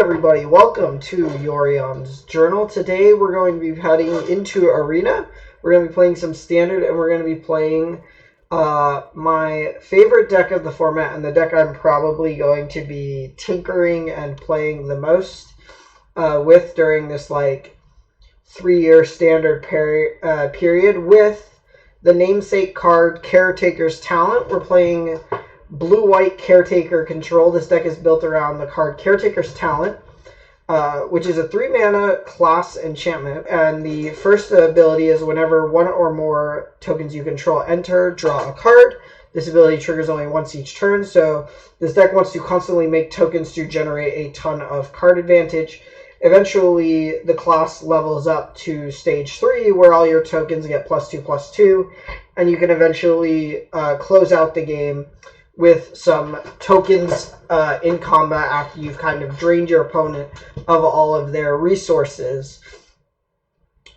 everybody, welcome to Yorion's Journal. Today we're going to be heading into Arena. We're going to be playing some Standard, and we're going to be playing my favorite deck of the format, and the deck I'm probably going to be tinkering and playing the most with during this 3-year Standard period with the namesake card Caretaker's Talent. We're playing blue-white Caretaker control. This deck is built around the card Caretaker's Talent, which is a 3-mana class enchantment. And the first ability is whenever one or more tokens you control enter, draw a card. This ability triggers only once each turn, so this deck wants to constantly make tokens to generate a ton of card advantage. Eventually, the class levels up to stage 3, where all your tokens get +2/+2, and you can eventually close out the game with some tokens in combat after you've kind of drained your opponent of all of their resources.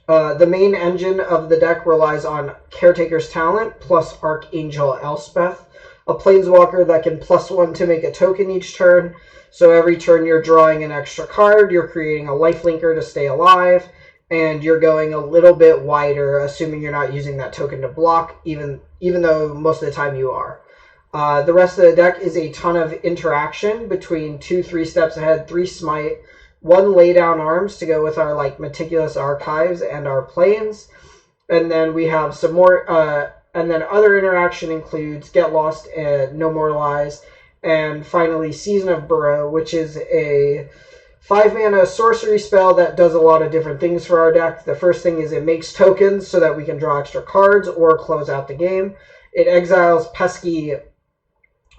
The main engine of the deck relies on Caretaker's Talent plus Archangel Elspeth, a planeswalker that can +1 to make a token each turn. So every turn you're drawing an extra card, you're creating a lifelinker to stay alive, and you're going a little bit wider, assuming you're not using that token to block, even though most of the time you are. The rest of the deck is a ton of interaction between 2 3 steps ahead, 3 smite, 1 lay down arms to go with our meticulous archives and our planes, and then we have some more. And then other interaction includes Get Lost and No More Lies, and finally Season of Burrow, which is a 5-mana sorcery spell that does a lot of different things for our deck. The first thing is it makes tokens so that we can draw extra cards or close out the game. It exiles pesky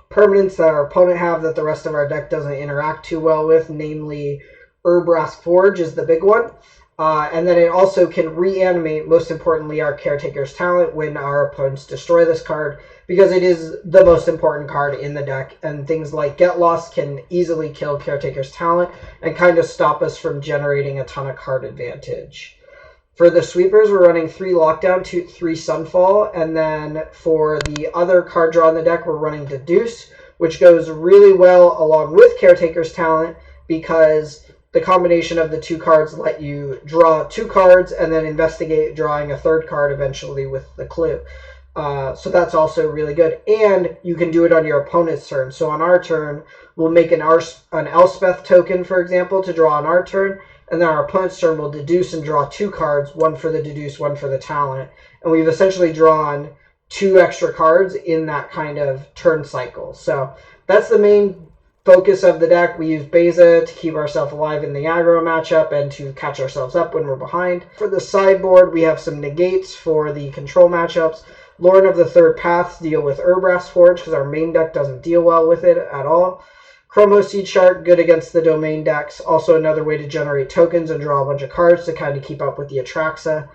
permanents that our opponent have that the rest of our deck doesn't interact too well with, namely Urbrask Forge is the big one. And then it also can reanimate, most importantly, our Caretaker's Talent when our opponents destroy this card, because it is the most important card in the deck, and things like Get Lost can easily kill Caretaker's Talent and kind of stop us from generating a ton of card advantage. For the sweepers, we're running 3 Lockdown, 3 Sunfall, and then for the other card draw in the deck, we're running Deduce, which goes really well along with Caretaker's Talent because the combination of the 2 cards let you draw 2 cards and then investigate drawing a 3rd card eventually with the clue. So that's also really good. And you can do it on your opponent's turn. So on our turn, we'll make an Elspeth token, for example, to draw on our turn. And then our opponent's turn will deduce and draw 2 cards, 1 for the deduce, 1 for the talent. And we've essentially drawn 2 extra cards in that kind of turn cycle. So that's the main focus of the deck. We use Beza to keep ourselves alive in the aggro matchup and to catch ourselves up when we're behind. For the sideboard, we have some negates for the control matchups. Lauren of the Third Path to deal with Urbrask Forge because our main deck doesn't deal well with it at all. Chromo Seed Shark, good against the domain decks. Also another way to generate tokens and draw a bunch of cards to kind of keep up with the Atraxa.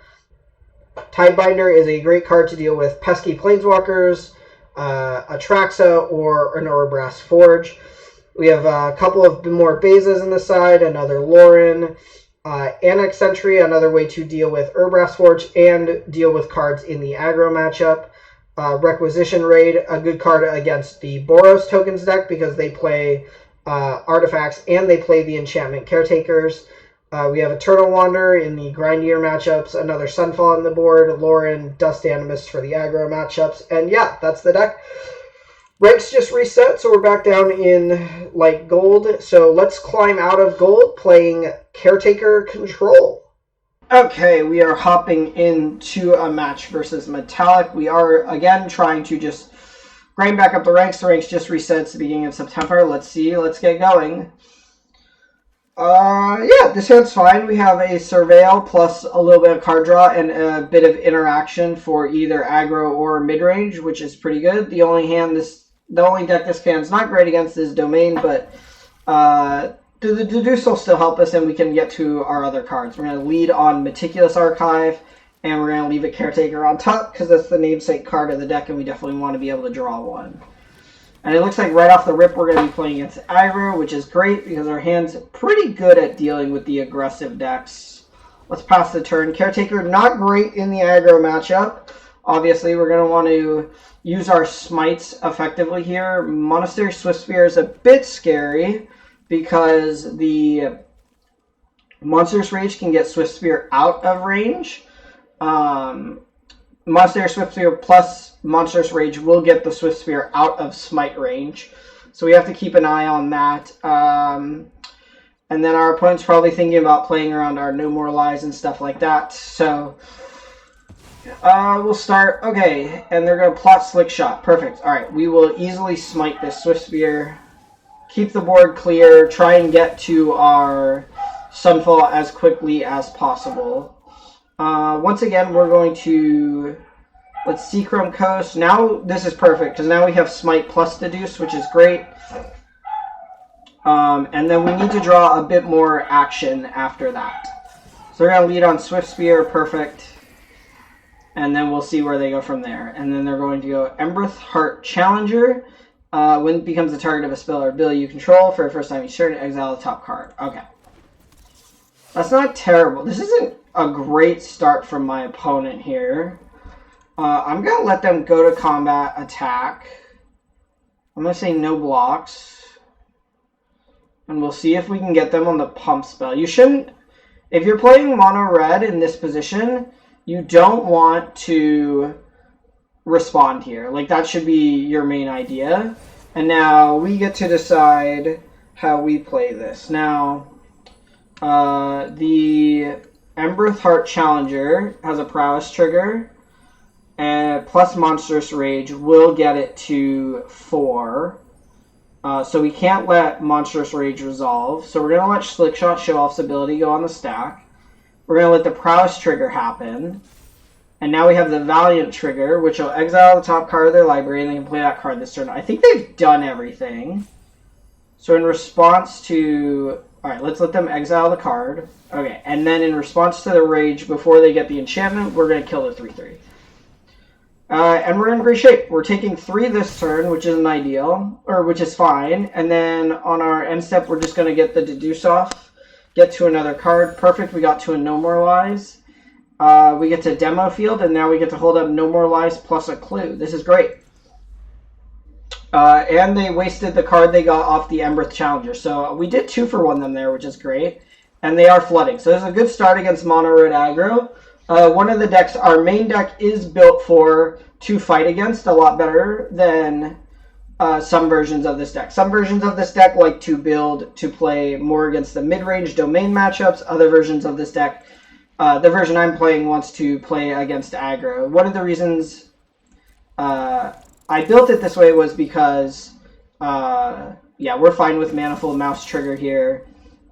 Tidebinder is a great card to deal with pesky planeswalkers, Atraxa, or an Urbrask Forge. We have a couple of more Bezas in the side, another Lauren, Annex Sentry, another way to deal with Urbrask Forge and deal with cards in the aggro matchup. Requisition Raid, a good card against the Boros tokens deck because they play artifacts and they play the enchantment Caretakers. We have Eternal Wanderer in the Grindier matchups, another Sunfall on the board, Lauren, Dust Animist for the aggro matchups, and yeah, that's the deck. Ranks just reset, so we're back down in gold. So let's climb out of gold playing Caretaker Control. Okay, we are hopping into a match versus Metallic. We are, again, trying to just grind back up the ranks. The ranks just reset at the beginning of September. Let's see. Let's get going. Yeah, this hand's fine. We have a Surveil plus a little bit of card draw and a bit of interaction for either aggro or mid-range, which is pretty good. The only deck this hand's not great against is Domain, but the Deduce will still help us, and we can get to our other cards. We're going to lead on Meticulous Archive, and we're going to leave a Caretaker on top, because that's the namesake card of the deck, and we definitely want to be able to draw one. And it looks like right off the rip, we're going to be playing against aggro, which is great, because our hand's pretty good at dealing with the aggressive decks. Let's pass the turn. Caretaker, not great in the aggro matchup. Obviously, we're going to want to use our smites effectively here. Monastery Swiftspear is a bit scary, because the Monstrous Rage can get Swift Spear out of range. Monster Swift Spear plus Monstrous Rage will get the Swift Spear out of Smite range. So we have to keep an eye on that. And then our opponent's probably thinking about playing around our No More Lies and stuff like that. So we'll start. Okay, and they're going to plot Slick Shot. Perfect. All right, we will easily smite this Swift Spear. Keep the board clear. Try and get to our Sunfall as quickly as possible. Once again, we're going to, let's see, Chrome Coast. Now this is perfect, because now we have Smite plus Deduce, which is great. And then we need to draw a bit more action after that. So we're going to lead on Swift Spear, perfect. And then we'll see where they go from there. And then they're going to go Embereth Heart Challenger. When it becomes the target of a spell or ability you control, for the first time each turn, exile the top card. Okay. That's not terrible. This isn't a great start from my opponent here. I'm going to let them go to combat attack. I'm going to say no blocks. And we'll see if we can get them on the pump spell. You shouldn't... If you're playing mono red in this position, you don't want to respond here. Like, that should be your main idea. And now we get to decide how we play this. Now, the Embereth Heart Challenger has a prowess trigger, and plus Monstrous Rage will get it to 4. So we can't let Monstrous Rage resolve. So we're going to let Slickshot show off's ability go on the stack. We're going to let the prowess trigger happen. And now we have the Valiant trigger, which will exile the top card of their library, and they can play that card this turn. I think they've done everything. So in response to... Alright, let's let them exile the card. Okay, and then in response to the Rage, before they get the enchantment, we're going to kill the 3/3. And we're in great shape. We're taking 3 this turn, which isn't ideal, or which is fine. And then on our end step, we're just going to get the Deduce off, get to another card. Perfect, we got to a No More Lies. We get to Demo Field, and now we get to hold up No More Lies plus a Clue. This is great. And they wasted the card they got off the Embereth Challenger. So we did 2 for 1 them there, which is great. And they are flooding. So this is a good start against mono red aggro. One of the decks, our main deck, is built for to fight against a lot better than some versions of this deck. Some versions of this deck like to build to play more against the mid-range domain matchups. Other versions of this deck, the version I'm playing, wants to play against aggro. One of the reasons I built it this way was because, yeah, we're fine with Manifold Mouse trigger here.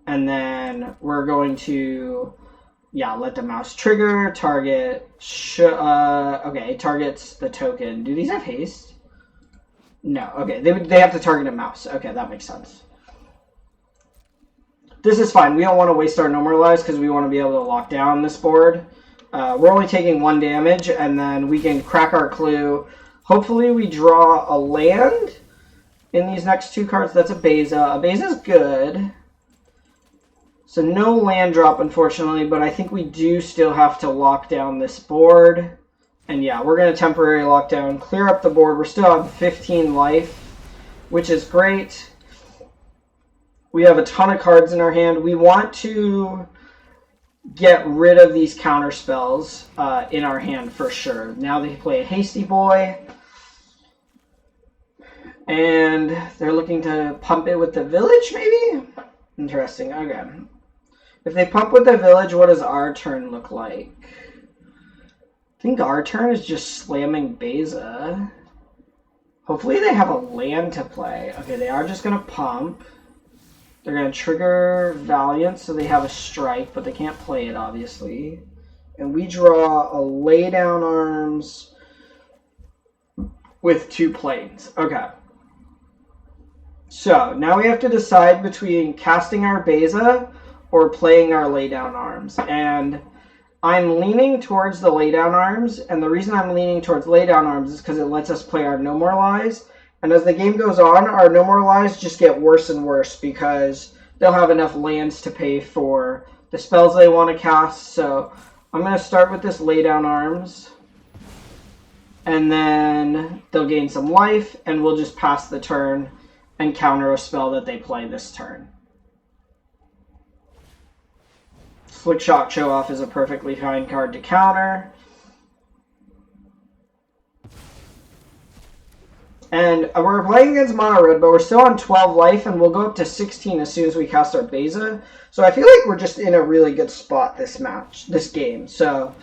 And then we're going to, yeah, let the mouse trigger, target, okay, targets the token. Do these have haste? No, okay, they have to target a mouse. Okay, that makes sense. This is fine. We don't want to waste our No More Lives because we want to be able to lock down this board. We're only taking 1 damage, and then we can crack our Clue. Hopefully we draw a land in these next 2 cards. That's a Beza. A Beza's good. So no land drop, unfortunately, but I think we do still have to lock down this board. And yeah, we're going to temporarily lock down, clear up the board. We're still on 15 life, which is great. We have a ton of cards in our hand. We want to get rid of these counter spells in our hand for sure. Now they play a Hasty Boy. And they're looking to pump it with the Village, maybe? Interesting. Okay. If they pump with the Village, what does our turn look like? I think our turn is just slamming Beza. Hopefully they have a land to play. Okay, they are just going to pump. They're going to trigger Valiant, so they have a strike, but they can't play it, obviously. And we draw a Lay Down Arms with 2 planes. Okay. So, now we have to decide between casting our Beza or playing our Lay Down Arms. And I'm leaning towards the Lay Down Arms, and the reason I'm leaning towards Lay Down Arms is because it lets us play our No More Lies. And as the game goes on, our No More Lies just get worse and worse because they'll have enough lands to pay for the spells they want to cast. So I'm going to start with this Lay Down Arms. And then they'll gain some life, and we'll just pass the turn and counter a spell that they play this turn. Slick Shot Show Off is a perfectly fine card to counter. And we're playing against Mono Red, but we're still on 12 life, and we'll go up to 16 as soon as we cast our Beza. So I feel like we're just in a really good spot this game. So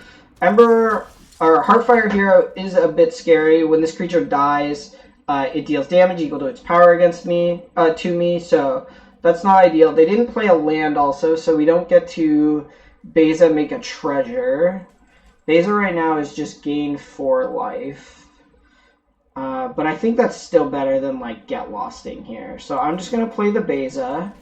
Ember, our Heartfire Hero is a bit scary. When this creature dies, it deals damage equal to its power against me, to me, so that's not ideal. They didn't play a land also, so we don't get to Beza make a treasure. Beza right now is just gain 4 life. But I think that's still better than, like, get losting here. So I'm just going to play the Beza.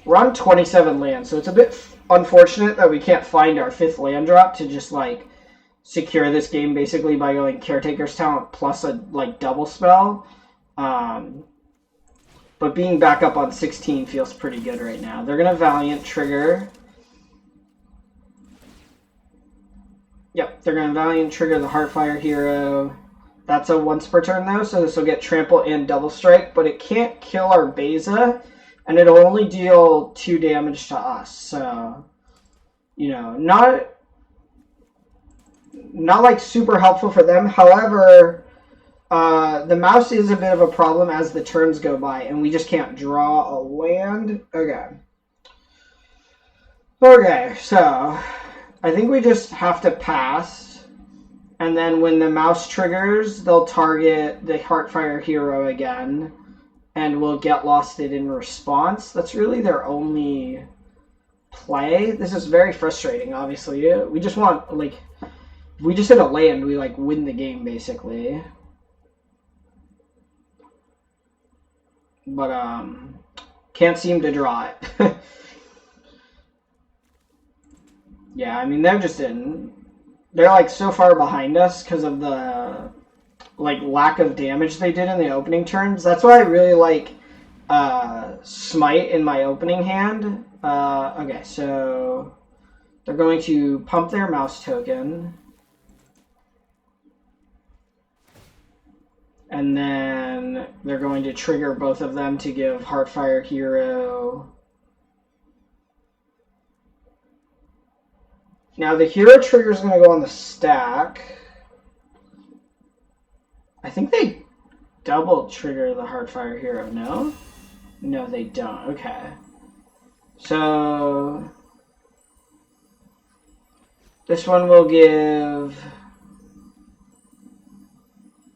We're on 27 lands, so it's a bit unfortunate that we can't find our 5th land drop to just, like, secure this game basically by going Caretaker's Talent plus a, like, double spell. But being back up on 16 feels pretty good right now. They're going to Valiant trigger. Yep, they're going to Valiant trigger the Heartfire Hero. That's a once per turn, though, so this will get Trample and Double Strike, but it can't kill our Beza, and it'll only deal 2 damage to us. So, you know, not like super helpful for them. However, the mouse is a bit of a problem as the turns go by, and we just can't draw a land. Okay, so I think we just have to pass, and then when the mouse triggers, they'll target the Heartfire Hero again, and we'll get lost it in response. That's really their only play. This is very frustrating, obviously. We just want, like, if we just hit a land, we, like, win the game, basically. But, can't seem to draw it. Yeah, I mean, they're like so far behind us because of the, like, lack of damage they did in the opening turns. That's why I really like Smite in my opening hand. Okay, so they're going to pump their mouse token. And then they're going to trigger both of them to give Heartfire Hero. Now the hero trigger is going to go on the stack. I think they double trigger the Heartfire Hero, no? No, they don't. Okay. So this one will give...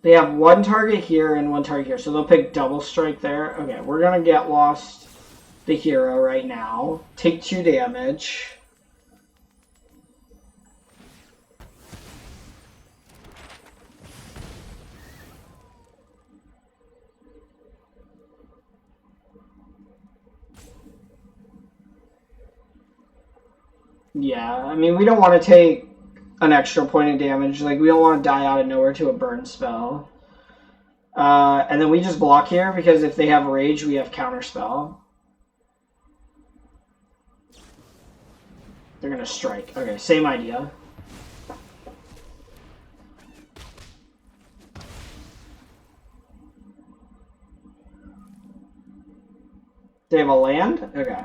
They have 1 target here and 1 target here, so they'll pick Double Strike there. Okay, we're going to get lost the hero right now. Take 2 damage. Yeah, I mean, we don't want to take an extra point of damage. Like, we don't want to die out of nowhere to a burn spell. And then we just block here, because if they have Rage, we have Counterspell. They're going to strike. Okay, same idea. They have a land? Okay.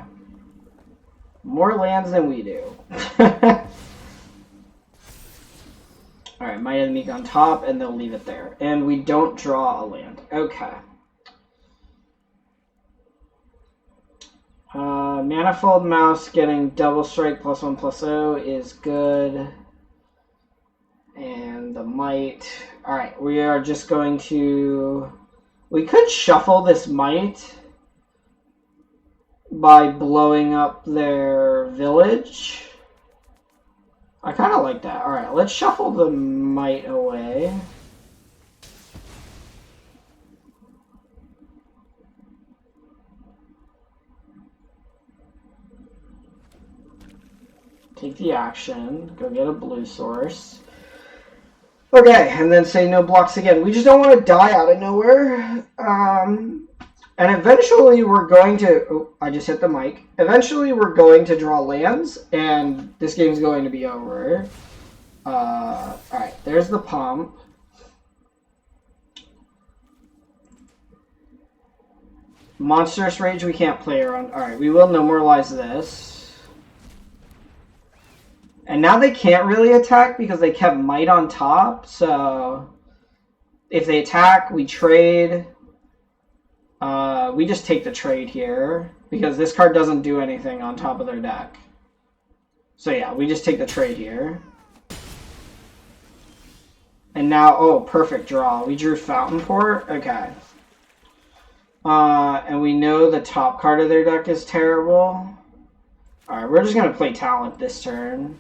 More lands than we do. Alright, Might of the Meek on top, and they'll leave it there. And we don't draw a land. Okay. Manifold Mouse getting Double Strike +1/+0 is good. And the Might. Alright, we are just going to... We could shuffle this Might by blowing up their village. I kind of like that. Alright, let's shuffle the Might away. Take the action. Go get a blue source. Okay, and then say no blocks again. We just don't want to die out of nowhere. And eventually we're going to... Oh, I just hit the mic. Eventually we're going to draw lands, and this game's going to be over. Alright, there's the pump. Monstrous Rage we can't play around. Alright, we will normalize this. And now they can't really attack because they kept Might on top. So if they attack, we trade. We just take the trade here because this card doesn't do anything on top of their deck. So yeah, we just take the trade here. And now, oh, perfect draw. We drew Fountain Port. Okay. And we know the top card of their deck is terrible. Alright, we're just going to play Talent this turn.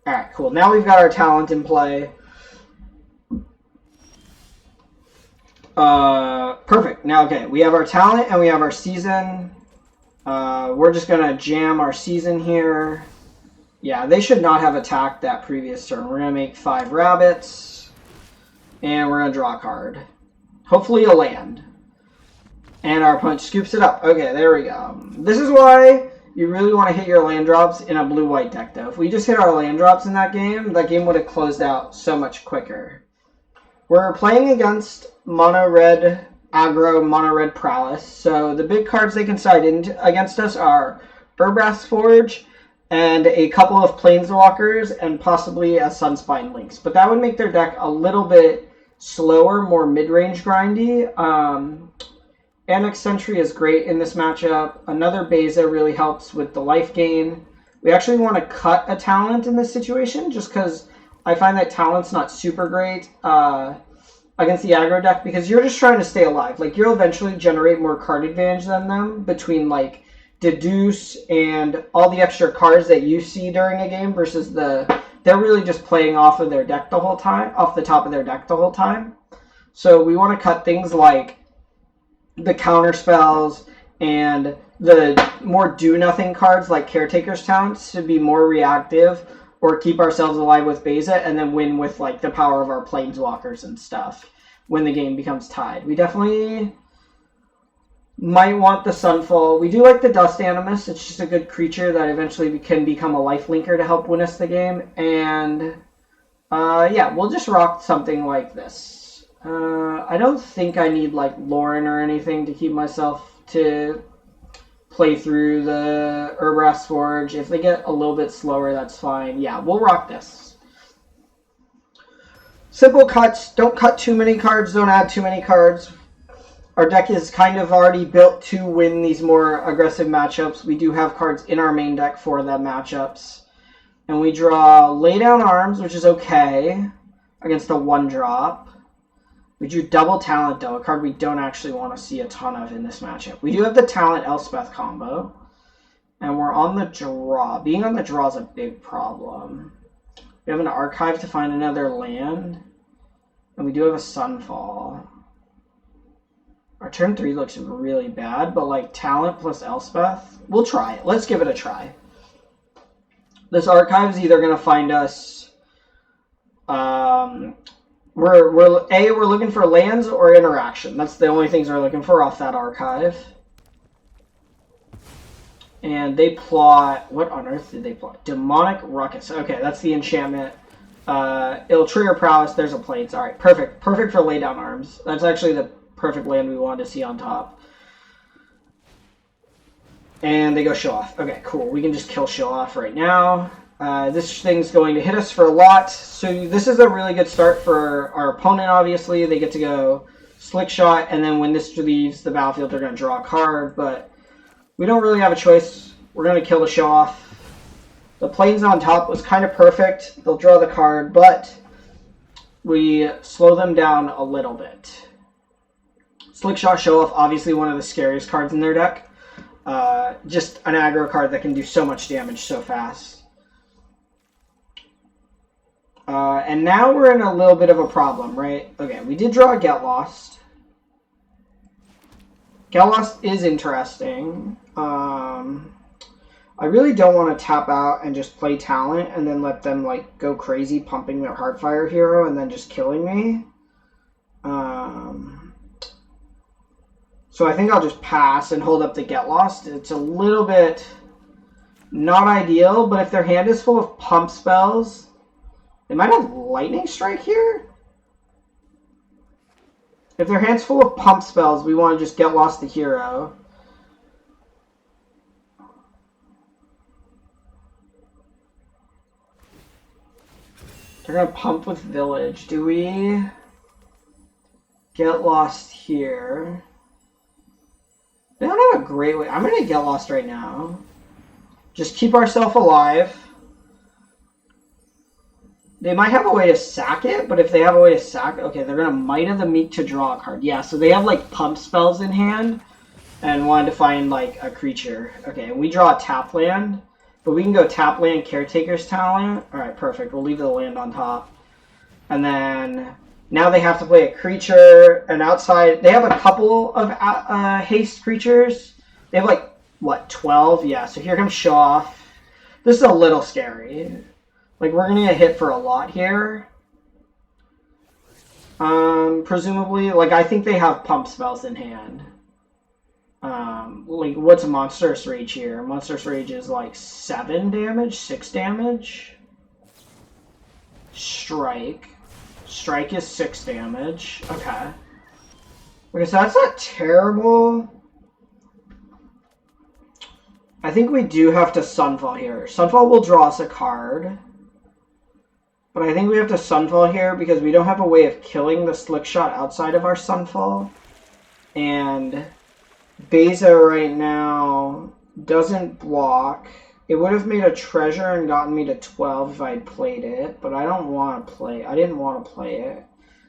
Alright, cool. Now we've got our Talent in play. Perfect. Now, okay, we have our Talent and we have our Season. We're just going to jam our Season here. Yeah, they should not have attacked that previous turn. We're going to make 5 rabbits. And we're going to draw a card. Hopefully a land. And our opponent scoops it up. Okay, there we go. This is why you really want to hit your land drops in a blue-white deck, though. If we just hit our land drops in that game would have closed out so much quicker. We're playing against mono-red aggro, mono-red prowess. So the big cards they can side in against us are Urbrath's Forge, and a couple of Planeswalkers, and possibly a Sunspine Lynx. But that would make their deck a little bit slower, more mid-range grindy. Annex Sentry is great in this matchup. Another Beza really helps with the life gain. We actually want to cut a Talent in this situation, just because I find that Talent's not super great against the aggro deck, because you're just trying to stay alive. Like, you'll eventually generate more card advantage than them between, like, Deduce and all the extra cards that you see during a game versus they're really just playing off of their deck the whole time, off the top of their deck the whole time. So we want to cut things like the counter spells and the more do-nothing cards like Caretaker's Talents to be more reactive or keep ourselves alive with Beza and then win with like the power of our Planeswalkers and stuff when the game becomes tied. We definitely might want the Sunfall. We do like the Dust Animus. It's just a good creature that eventually can become a lifelinker to help win us the game. And yeah, we'll just rock something like this. I don't think I need like Lauren or anything to keep myself to play through the Urbrath's Forge. If they get a little bit slower, that's fine. Yeah, we'll rock this. Simple cuts. Don't cut too many cards. Don't add too many cards. Our deck is kind of already built to win these more aggressive matchups. We do have cards in our main deck for the matchups. And we draw Lay Down Arms, which is okay, against a 1-drop. We drew Double Talent, though, a card we don't actually want to see a ton of in this matchup. We do have the Talent Elspeth combo. And we're on the draw. Being on the draw is a big problem. We have an Archive to find another land. And we do have a Sunfall. Our turn 3 looks really bad, but like Talent plus Elspeth, we'll try it. Let's give it a try. This Archive is either going to find us. We're looking for lands or interaction. That's the only things we're looking for off that Archive. And they plot. What on earth did they plot? Demonic Ruckus. Okay, that's the enchantment. It'll trigger Prowess. There's a Plains. All right, perfect. Perfect for Lay Down Arms. That's actually the perfect land we wanted to see on top. And they go Show Off. Okay, cool. We can just kill Show Off right now. This thing's going to hit us for a lot. So this is a really good start for our opponent, obviously. They get to go Slick Shot, and then when this leaves the battlefield, they're going to draw a card. But we don't really have a choice. We're going to kill the Show Off. The Plains on top was kind of perfect. They'll draw the card, but we slow them down a little bit. Slick Shot, Show Off, obviously one of the scariest cards in their deck. Just an aggro card that can do so much damage so fast. And now we're in a little bit of a problem, right? Okay, we did draw a Get Lost. Get Lost is interesting. I really don't want to tap out and just play Talent and then let them like go crazy pumping their Heartfire hero and then just killing me. So I think I'll just pass and hold up the Get Lost. It's a little bit not ideal, but if their hand is full of pump spells, they might have Lightning Strike here. If their hand's full of pump spells, we want to just get lost the hero. They're going to pump with village. Do we get lost here? They don't have a great way. I'm going to get lost right now. Just keep ourselves alive. They might have a way to sack it, but if they have a way to sack it, okay, they're going to Might of the Meek to draw a card. Yeah, so they have, like, pump spells in hand and wanted to find, like, a creature. Okay, and we draw a tap land, but we can go tap land, Caretaker's talent. All right, perfect. We'll leave the land on top. And then now they have to play a creature, and outside, they have a couple of haste creatures. They have, like, what, 12? Yeah, so here comes Show Off. This is a little scary. Like, we're going to get hit for a lot here. Presumably, like, I think they have pump spells in hand. Like, what's Monstrous Rage here? Monstrous Rage is, like, 7 damage? 6 damage? Strike. Strike is 6 damage. Okay. Okay, so that's not terrible. I think we do have to Sunfall here. Sunfall will draw us a card. But I think we have to Sunfall here because we don't have a way of killing the Slick Shot outside of our Sunfall. And Beza right now doesn't block. It would have made a treasure and gotten me to 12 if I had played it. But I don't want to play. I didn't want to play it.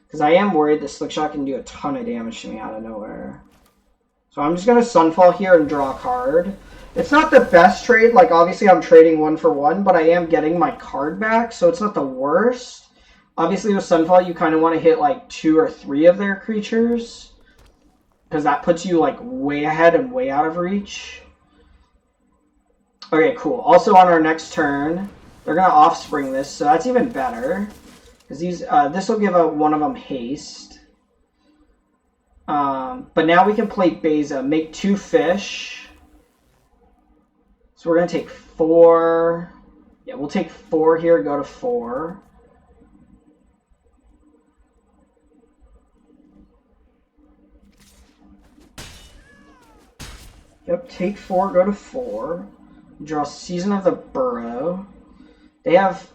Because I am worried the Slick Shot can do a ton of damage to me out of nowhere. So I'm just going to Sunfall here and draw a card. It's not the best trade, like obviously I'm trading 1 for 1, but I am getting my card back, so it's not the worst. Obviously with Sunfall you kind of want to hit like 2 or 3 of their creatures, because that puts you like way ahead and way out of reach. Okay, cool. Also on our next turn, they're going to Offspring this, so that's even better, because these this will give one of them haste. But now we can play Beza, make 2 fish. So we're going to take 4. Yeah, we'll take 4 here, go to 4. Yep, take 4, go to 4. Draw Season of the Burrow. They have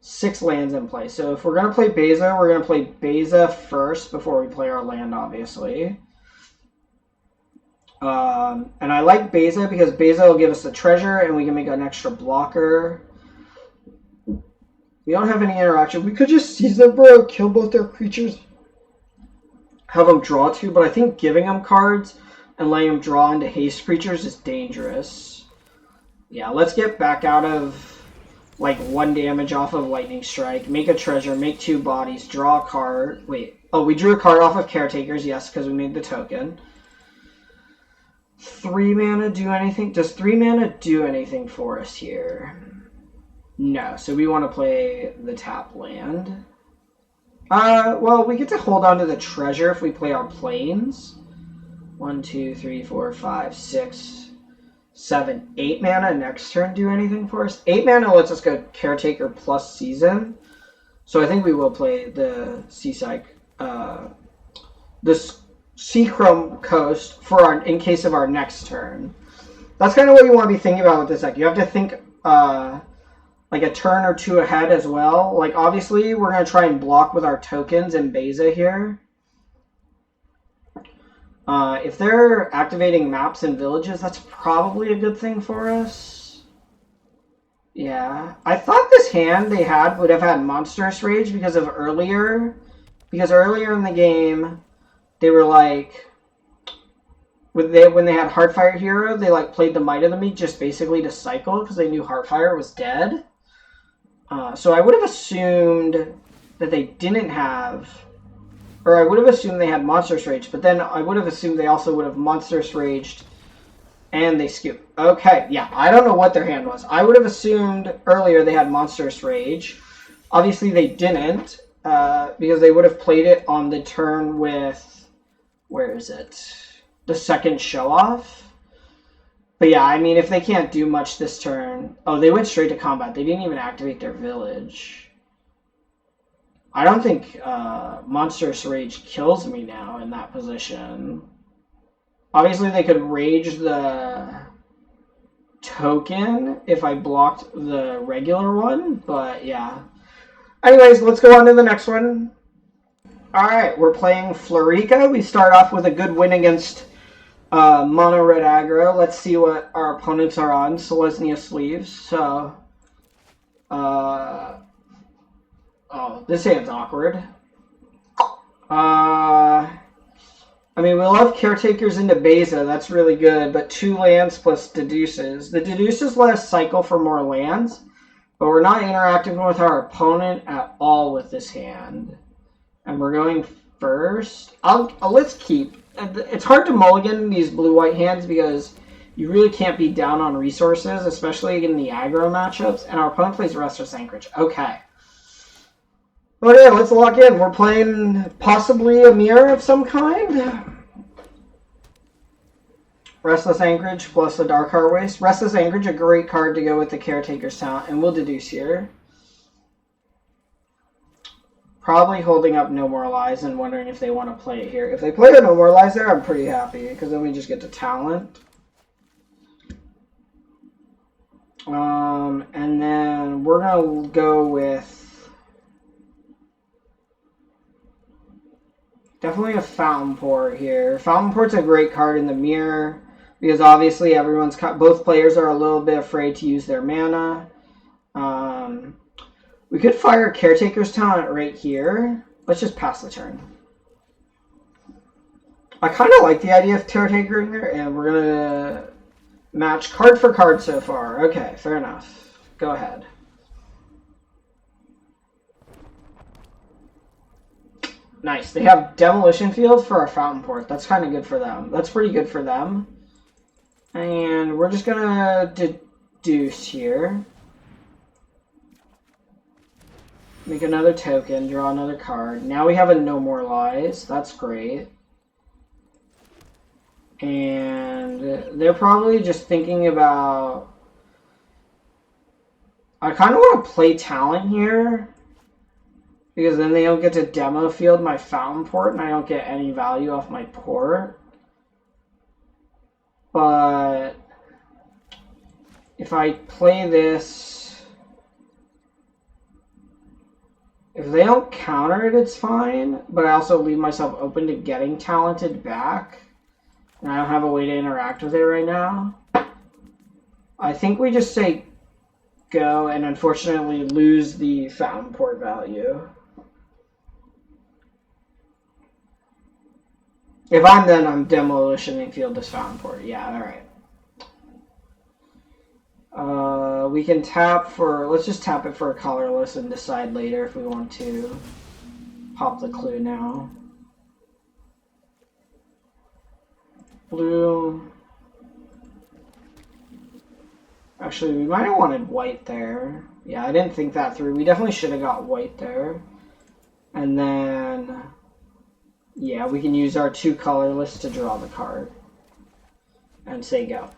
6 lands in play. So if we're going to play Beza, we're going to play Beza first before we play our land, obviously. And I like Beza because Beza will give us a treasure and we can make an extra blocker. We don't have any interaction. We could just seize them, bro, kill both their creatures, have them draw 2, but I think giving them cards and letting them draw into haste creatures is dangerous. Yeah, let's get back out of like 1 damage off of Lightning Strike, make a treasure, make 2 bodies, draw a card. Wait, oh, we drew a card off of Caretakers, yes, because we made the token. 3 mana do anything? Does 3 mana do anything for us here? No, so we want to play the tap land. Well, we get to hold on to the treasure if we play our planes. 1, 2, 3, 4, 5, 6, 7, 8 mana next turn do anything for us? 8 mana lets us go Caretaker plus Season. So I think we will play the Seaside, this Seachrome Coast for in case of our next turn. That's kind of what you want to be thinking about with this deck. You have to think like a turn or 2 ahead as well. Like obviously we're going to try and block with our tokens and Beza here. If they're activating maps and villages, that's probably a good thing for us. Yeah. I thought this hand they had would have had Monstrous Rage because earlier in the game they were like, when they had Heartfire Hero, they like played the Might of the Meek just basically to cycle because they knew Heartfire was dead. So I would have assumed that they didn't have, or I would have assumed they had Monstrous Rage, but then I would have assumed they also would have Monstrous Raged and they scoop. Okay, yeah, I don't know what their hand was. I would have assumed earlier they had Monstrous Rage. Obviously they didn't, because they would have played it on the turn with, where is it? The second Show Off. But yeah, I mean, if they can't do much this turn... Oh, they went straight to combat. They didn't even activate their village. I don't think Monstrous Rage kills me now in that position. Obviously, they could rage the token if I blocked the regular one, but yeah. Anyways, let's go on to the next one. Alright, we're playing Florica. We start off with a good win against Mono Red Aggro. Let's see what our opponents are on. Selesnya Sleeves. So, oh, this hand's awkward. I mean, we love Caretakers into Beza. That's really good. But 2 lands plus Deduces. The Deduces let us cycle for more lands. But we're not interacting with our opponent at all with this hand. And we're going first. Let's keep. It's hard to mulligan these blue-white hands because you really can't be down on resources, especially in the aggro matchups. And our opponent plays Restless Anchorage. Okay. Okay, let's lock in. We're playing possibly a mirror of some kind. Restless Anchorage plus a Dark Heart Waste. Restless Anchorage, a great card to go with the Caretaker's talent, and we'll deduce here. Probably holding up No More Lies and wondering if they want to play it here. If they play a No More Lies there, I'm pretty happy, because then we just get to talent. And then we're going to go with definitely a Fountain Port here. Fountain Port's a great card in the mirror because obviously both players are a little bit afraid to use their mana. We could fire Caretaker's talent right here. Let's just pass the turn. I kind of like the idea of Caretaker in there, and we're going to match card for card so far. Okay, fair enough. Go ahead. Nice. They have Demolition Field for our Fountain Port. That's kind of good for them. That's pretty good for them. And we're just going to deduce here. Make another token. Draw another card. Now we have a No More Lies. That's great. And they're probably just thinking about... I kind of want to play Talent here. Because then they don't get to demo field my Fountain Port and I don't get any value off my port. But if I play this, if they don't counter it, it's fine. But I also leave myself open to getting talented back. And I don't have a way to interact with it right now. I think we just say go and unfortunately lose the Fountain Port value. If I'm then, I'm demolitioning field this Fountain Port. Yeah, alright. We can tap for... Let's just tap it for a colorless and decide later if we want to pop the clue now. Blue. Actually, we might have wanted white there. Yeah, I didn't think that through. We definitely should have got white there. And then... yeah, we can use our 2 colorless to draw the card. And say go.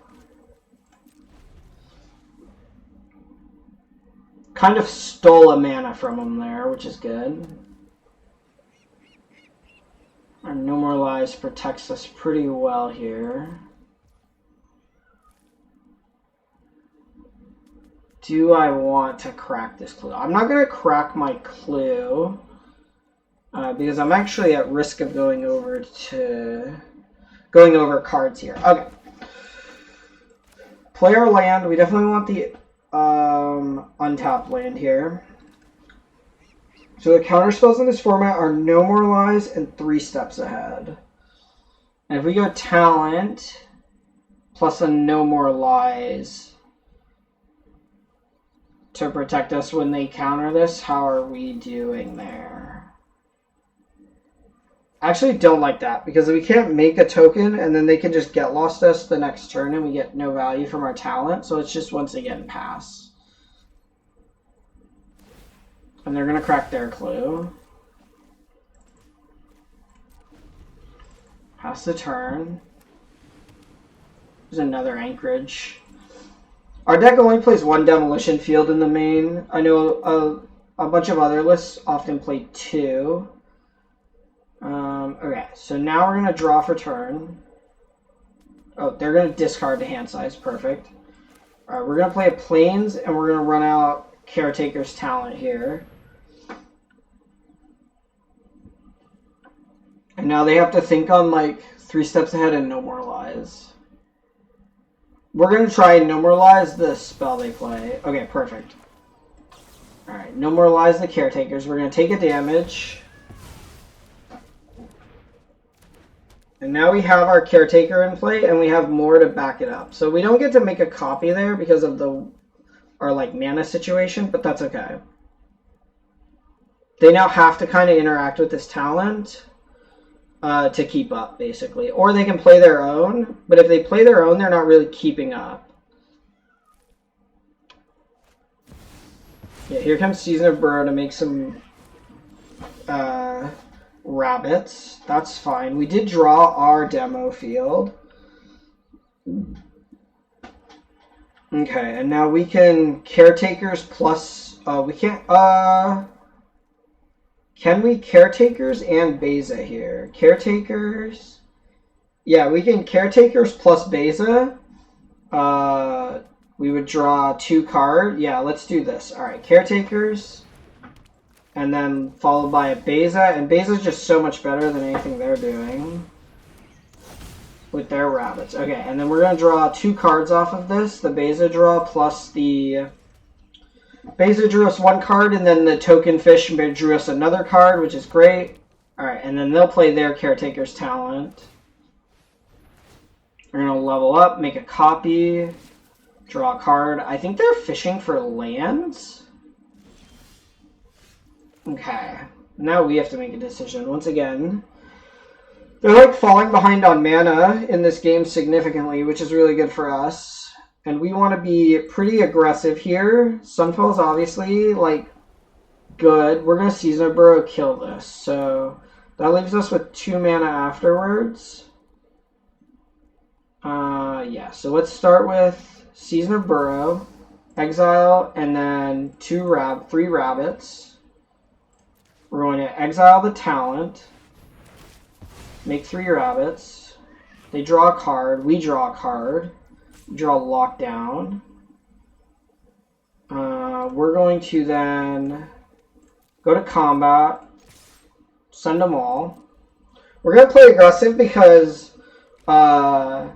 Kind of stole a mana from him there, which is good. Our No More Lies protects us pretty well here. Do I want to crack this clue? I'm not going to crack my clue. Because I'm actually at risk of going over cards here. Okay. Play our land. We definitely want the untapped land here. So the counter spells in this format are No More Lies and 3 Steps Ahead. And if we go talent plus a No More Lies to protect us when they counter this, how are we doing there? I actually don't like that because we can't make a token and then they can just get lost us the next turn and we get no value from our talent. So it's just once again pass. And they're going to crack their clue. Pass the turn. There's another Anchorage. Our deck only plays 1 Demolition Field in the main. I know a bunch of other lists often play 2. Okay, so now we're going to draw for turn. Oh, they're going to discard the hand size. Perfect. All right, we're going to play a Plains, and we're going to run out Caretaker's Talent here. And now they have to think on, like, 3 steps ahead and no more lies. We're going to try and no more lies the spell they play. Okay, perfect. Alright, no more lies the Caretakers. We're going to take a damage. And now we have our Caretaker in play, and we have more to back it up. So we don't get to make a copy there because of our like mana situation, but that's okay. They now have to kind of interact with this talent to keep up, basically. Or they can play their own, but if they play their own, they're not really keeping up. Yeah, here comes Season of Burrow to make some rabbits. That's fine. We did draw our demo field. Okay, and now we can Caretakers plus... we can't... Can we Caretakers and Beza here? Caretakers... Yeah, we can Caretakers plus Beza. We would draw 2 cards. Yeah, let's do this. Alright, Caretakers... And then followed by a Beza. And Beza's just so much better than anything they're doing with their rabbits. Okay, and then we're going to draw 2 cards off of this. The Beza draw plus the... Beza drew us 1 card, and then the Token Fish drew us another card, which is great. Alright, and then they'll play their Caretaker's Talent. We're going to level up, make a copy, draw a card. I think they're fishing for lands. Okay, now we have to make a decision. Once again, they're like falling behind on mana in this game significantly, which is really good for us. And we want to be pretty aggressive here. Sunfall's obviously like good. We're going to Season of Burrow kill this. So that leaves us with 2 mana afterwards. Yeah, so let's start with Season of Burrow, exile, and then 3 rabbits. We're going to exile the talent, make 3 rabbits. They draw a card. We draw a card. We draw lockdown. We're going to then go to combat, send them all. We're going to play aggressive because obviously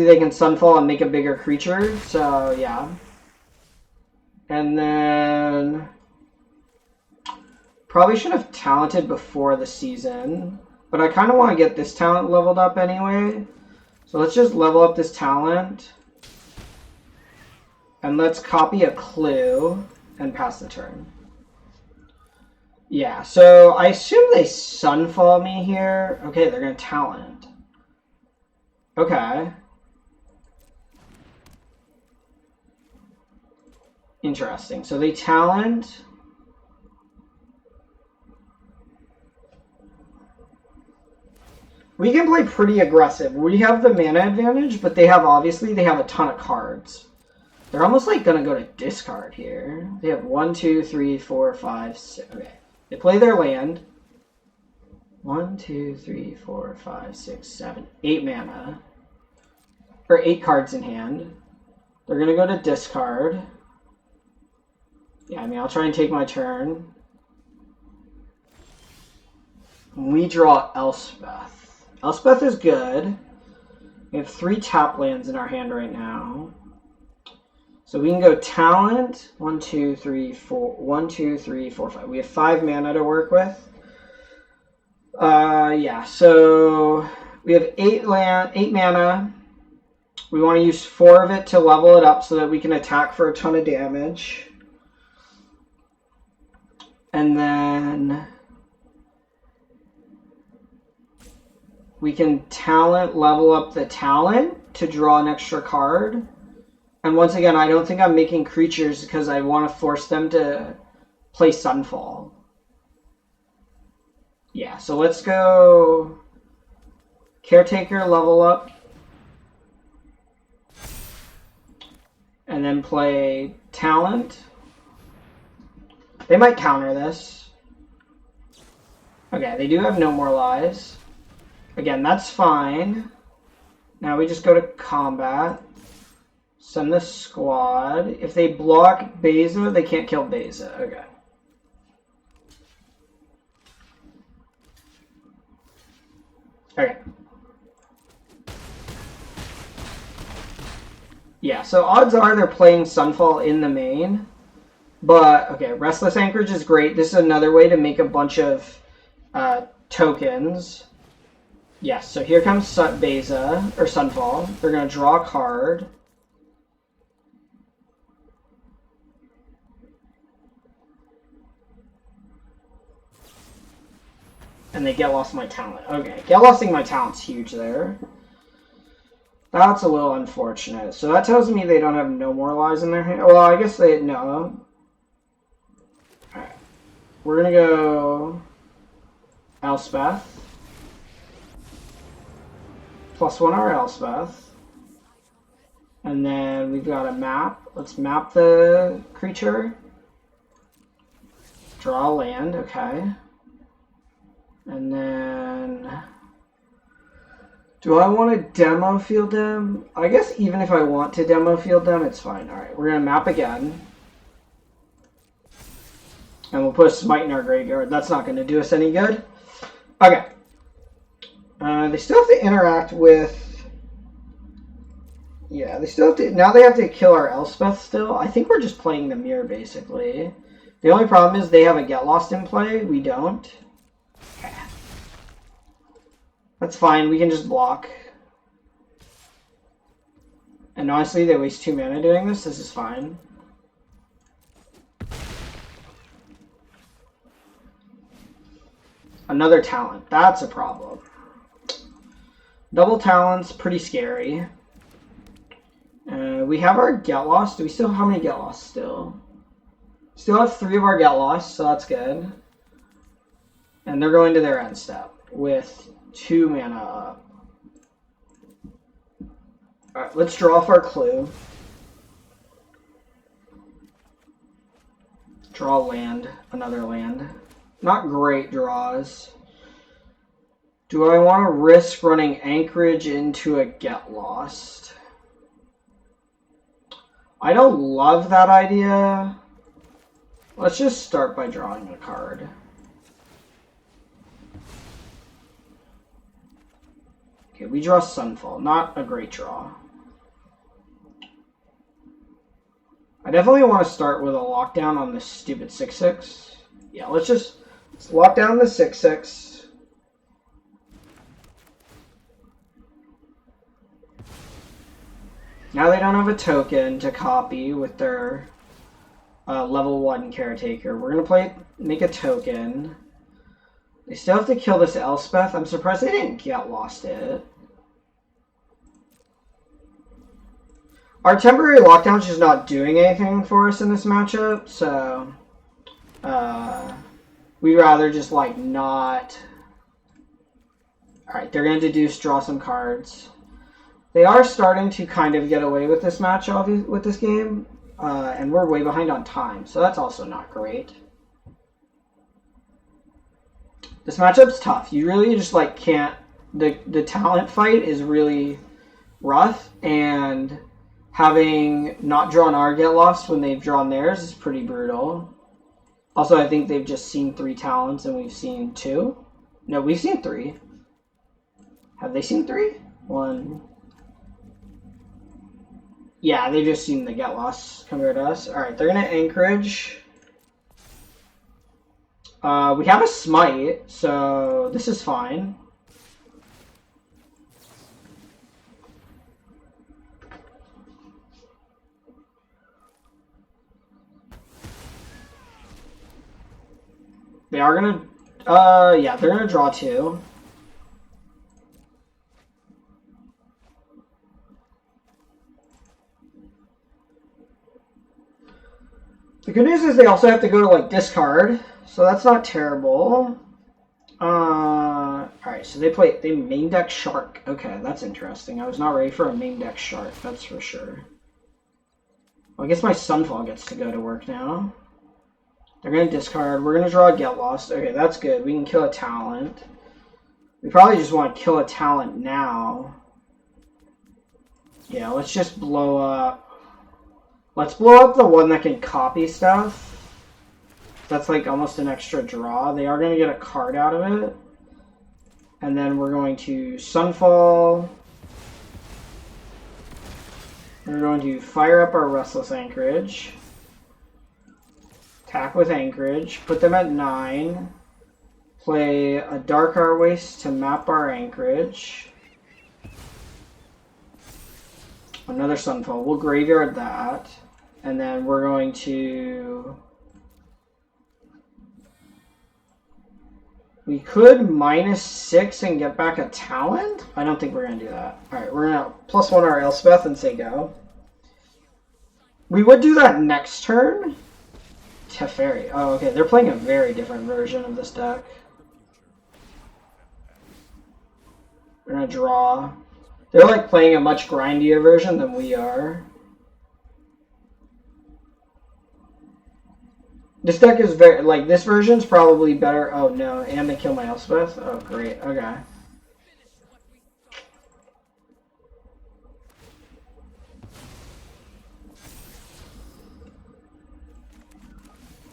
they can Sunfall and make a bigger creature. So, yeah. And then... Probably should have talented before the season, but I kind of want to get this talent leveled up anyway. So let's just level up this talent. And let's copy a clue and pass the turn. Yeah, so I assume they Sunfall me here. Okay, they're going to talent. Okay. Interesting. So they talent... We can play pretty aggressive. We have the mana advantage, but they have a ton of cards. They're almost like going to go to discard here. They have 1, 2, 3, 4, 5, 6. Okay. They play their land. 1, 2, 3, 4, 5, 6, 7, 8 mana. Or 8 cards in hand. They're going to go to discard. Yeah, I mean, I'll try and take my turn. We draw Elspeth. Elspeth is good. We have 3 tap lands in our hand right now. So we can go talent. 1, 2, 3, 4. 1, 2, 3, 4, 5. We have 5 mana to work with. Yeah, so we have 8 mana. We want to use 4 of it to level it up so that we can attack for a ton of damage. And then we can talent level up the talent to draw an extra card. And once again, I don't think I'm making creatures because I want to force them to play Sunfall. Yeah, so let's go Caretaker level up. And then play talent. They might counter this. Okay, they do have no more lives. Again, that's fine. Now we just go to combat. Send the squad. If they block Beza, they can't kill Beza. Okay. Okay. Yeah, so odds are they're playing Sunfall in the main. But, okay, Restless Anchorage is great. This is another way to make a bunch of tokens. Yes, so here comes Beza, or Sunfall. They're going to draw a card. And they get lost my talent. Okay, get losting my talent's huge there. That's a little unfortunate. So that tells me they don't have no more lives in their hand. Well, I guess they no. Alright. We're gonna go Elspeth. +1 our Elspeth. And then we've got a map. Let's map the creature. Draw a land, okay. And then, do I want to demo field them? I guess even if I want to demo field them, it's fine. All right, we're going to map again. And we'll put a Smite in our graveyard. That's not going to do us any good. Okay. They still have to interact with... Yeah, they still have to... Now they have to kill our Elspeth still. I think we're just playing the mirror, basically. The only problem is they have a Get Lost in play. We don't. That's fine, we can just block. And honestly, they waste 2 mana doing this. This is fine. Another talent. That's a problem. Double talents, pretty scary. We have our Get Lost. Do we still have how many Get Lost still? Still have 3 of our Get Lost, so that's good. And they're going to their end step with 2 mana up. Alright, let's draw off our clue. Draw land, another land. Not great draws. Do I want to risk running Anchorage into a Get Lost? I don't love that idea. Let's just start by drawing a card. Okay, we draw Sunfall. Not a great draw. I definitely want to start with a lockdown on this stupid 6/6. Yeah, let's lock down the 6/6. Now they don't have a token to copy with their level 1 Caretaker. We're going to make a token. They still have to kill this Elspeth. I'm surprised they didn't Get Lost it. Our temporary lockdown's just not doing anything for us in this matchup, so we'd rather just like not. Alright, they're going to deduce, draw some cards. They are starting to kind of get away with this match with this game, and we're way behind on time, so that's also not great. This matchup's tough. You really just like can't. The talent fight is really rough, and having not drawn our Get Lost when they've drawn theirs is pretty brutal. Also, I think they've just seen 3 talents and we've seen 2. No, we've seen 3. Have they seen 3? 1. Yeah, they've just seen the Get Lost compared to us. Alright, they're going to Anchorage. We have a Smite, so this is fine. They are gonna, yeah, they're gonna draw 2. The good news is they also have to go to like discard, so that's not terrible. Alright, so they main deck Shark. Okay, that's interesting. I was not ready for a main deck Shark, that's for sure. Well, I guess my Sunfall gets to go to work now. They're going to discard. We're going to draw a Get Lost. Okay, that's good. We can kill a talent. We probably just want to kill a talent now. Yeah, let's just blow up. Let's blow up the one that can copy stuff. That's like almost an extra draw. They are going to get a card out of it. And then we're going to Sunfall. We're going to fire up our Restless Anchorage. Attack with Anchorage. Put them at 9. Play a Dark Art Waste to map our Anchorage. Another Sunfall. We'll graveyard that. And then we're going to... We could -6 and get back a talent? I don't think we're going to do that. Alright, we're going to +1 our Elspeth and say go. We would do that next turn. Teferi. Oh, okay. They're playing a very different version of this deck. We're going to draw. They're like playing a much grindier version than we are. This deck is very, like, this version's probably better. Oh no, and they kill my Elspeth? Oh great, okay.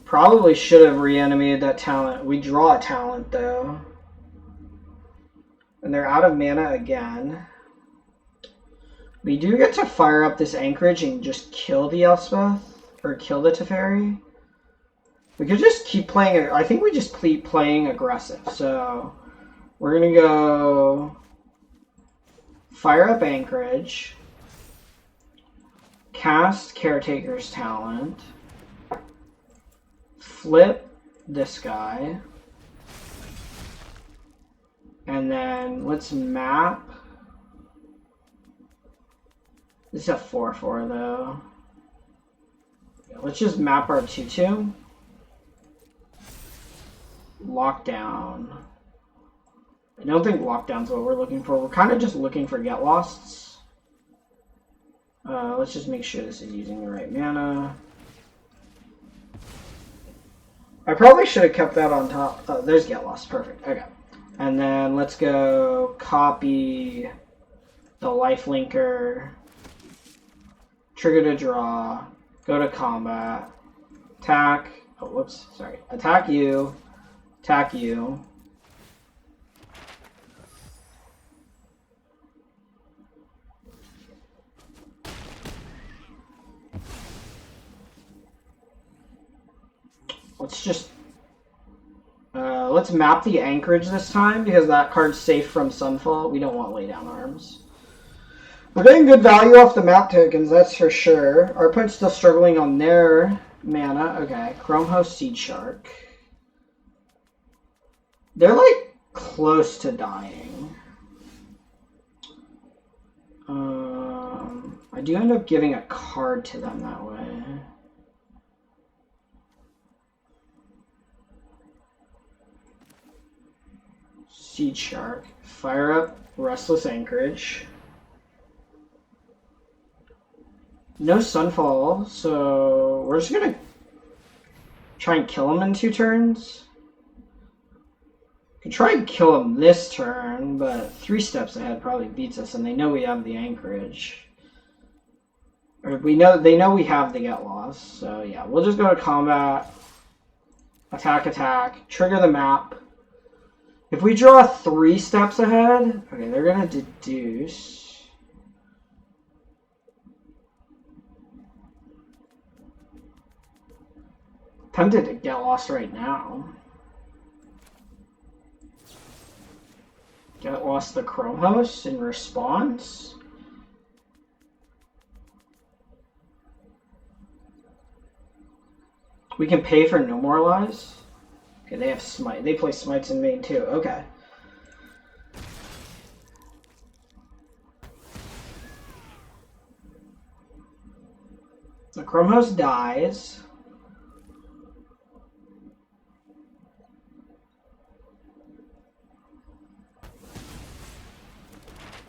Probably should have reanimated that talent. We draw a talent though. And they're out of mana again. We do get to fire up this Anchorage and just kill the Elspeth. Or kill the Teferi. We could just keep playing. I think we just keep playing aggressive. So we're going to go fire up Anchorage. Cast Caretaker's talent. Flip this guy. And then let's map. This is a 4/4 though. Yeah, let's just map our 2/2. Lockdown. I don't think lockdown's what we're looking for. We're kind of just looking for Get Losts. Let's just make sure this is using the right mana. I probably should have kept that on top. Oh, there's Get Lost. Perfect. Okay. And then let's go copy the lifelinker. Trigger to draw. Go to combat. Attack. Oh, whoops. Sorry. Attack you. Attack you. Let's just... let's map the Anchorage this time, because that card's safe from Sunfall. We don't want Lay Down Arms. We're getting good value off the map tokens, that's for sure. Our opponent's still struggling on their mana. Okay, Chrome Host Seed Shark. They're like close to dying. I do end up giving a card to them that way. Seed Shark. Fire up Restless Anchorage. No Sunfall, so we're just gonna try and kill him in 2 turns. Could try and kill him this turn, but 3 steps ahead probably beats us, and they know we have the Anchorage. Or they know we have the Get Lost, so yeah, we'll just go to combat. Attack, attack, trigger the map. If we draw 3 steps ahead, okay, they're gonna deduce. Tempted to Get Lost right now. Get Lost the Chrome Host in response. We can pay for No More Lies. Okay, they have Smite. They play Smites in main too. Okay. The Chrome Host dies.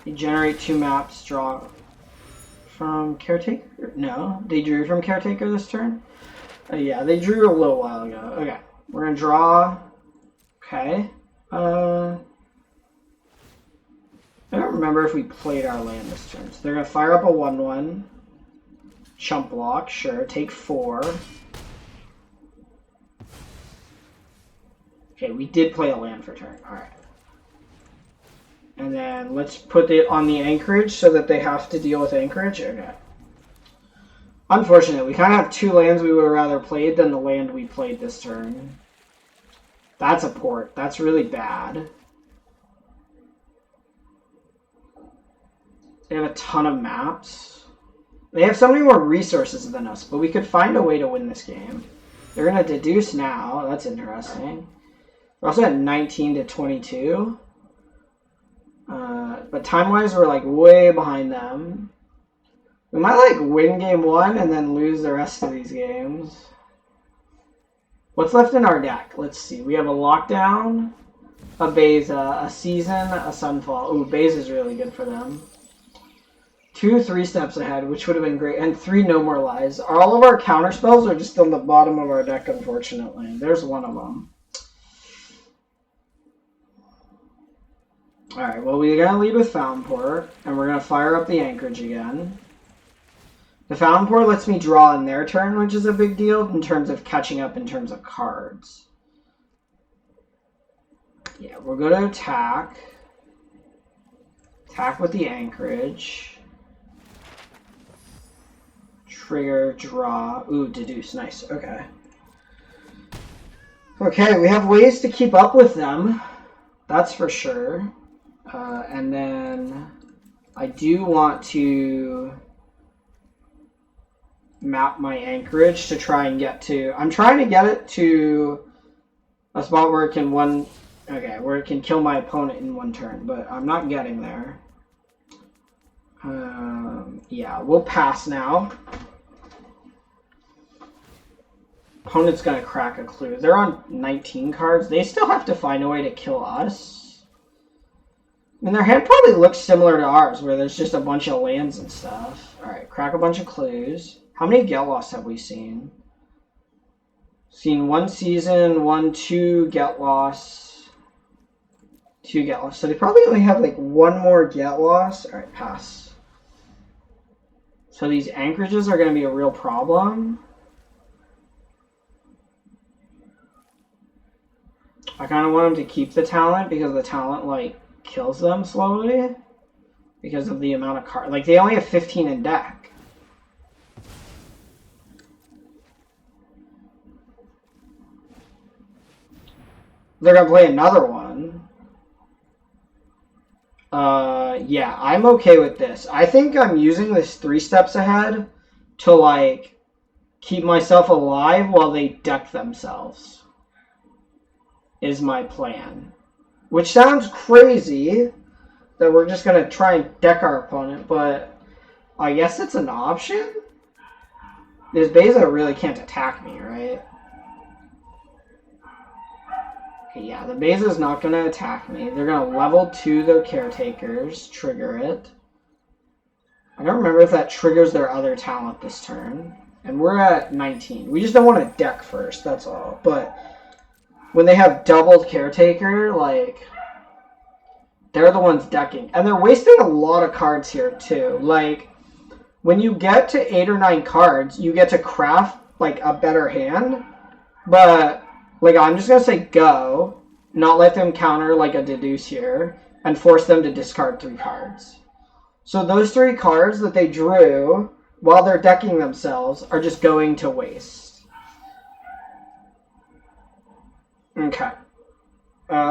You generate 2 maps, draw from Caretaker? No, they drew from Caretaker this turn. Yeah, they drew a little while ago. Okay, we're gonna draw. Okay. I don't remember if we played our land this turn. So they're gonna fire up a 1/1. Chump block, sure. Take 4. Okay, we did play a land for turn. Alright. And then let's put it on the anchorage so that they have to deal with anchorage. Okay. Unfortunate, we kind of have 2 lands we would have rather played than the land we played this turn. That's a port. That's really bad. They have a ton of maps. They have so many more resources than us, but we could find a way to win this game. They're going to deduce now. That's interesting. We're also at 19 to 22. But time-wise, we're like way behind them. We might like win game 1 and then lose the rest of these games. What's left in our deck? Let's see. We have a Lockdown, a Beza, a Season, a Sunfall. Ooh, Beza's really good for them. 2 3 steps ahead, which would have been great. And 3 No More Lies. All of our counter spells are just on the bottom of our deck, unfortunately. There's one of them. Alright, well, we're going to lead with Fountainport, and we're going to fire up the anchorage again. The Fountainport lets me draw in their turn, which is a big deal in terms of catching up in terms of cards. Yeah, we're going to attack. Attack with the anchorage. Trigger, draw. Ooh, deduce. Nice. Okay. Okay, we have ways to keep up with them. That's for sure. And then I do want to map my anchorage to try and get to... I'm trying to get it to a spot where it can where it can kill my opponent in 1 turn, but I'm not getting there. Yeah, we'll pass now. Opponent's gonna crack a clue. They're on 19 cards. They still have to find a way to kill us. I mean, their hand probably looks similar to ours, where there's just a bunch of lands and stuff. Alright, crack a bunch of clues. How many get lost have we seen? Seen 1 Season, 1, 2 get lost, 2 get lost. So they probably only have like 1 more get lost. Alright, pass. So these anchorages are going to be a real problem. I kind of want them to keep the talent because the talent like kills them slowly because of the amount of cards. Like they only have 15 in deck. They're gonna play another one. Yeah, I'm okay with this. I think I'm using this 3 steps ahead to like keep myself alive while they deck themselves. Is my plan. Which sounds crazy that we're just going to try and deck our opponent, but I guess it's an option. This Beza really can't attack me, right? Okay, yeah, the Beza is not going to attack me. They're going to level 2 their Caretakers, trigger it. I don't remember if that triggers their other talent this turn. And we're at 19. We just don't want to deck first, that's all. But when they have doubled Caretaker, like, they're the ones decking. And they're wasting a lot of cards here, too. Like, when you get to 8 or 9 cards, you get to craft, like, a better hand. But, like, I'm just going to say go, not let them counter, like, a deduce here, and force them to discard 3 cards. So those 3 cards that they drew while they're decking themselves are just going to waste. Okay.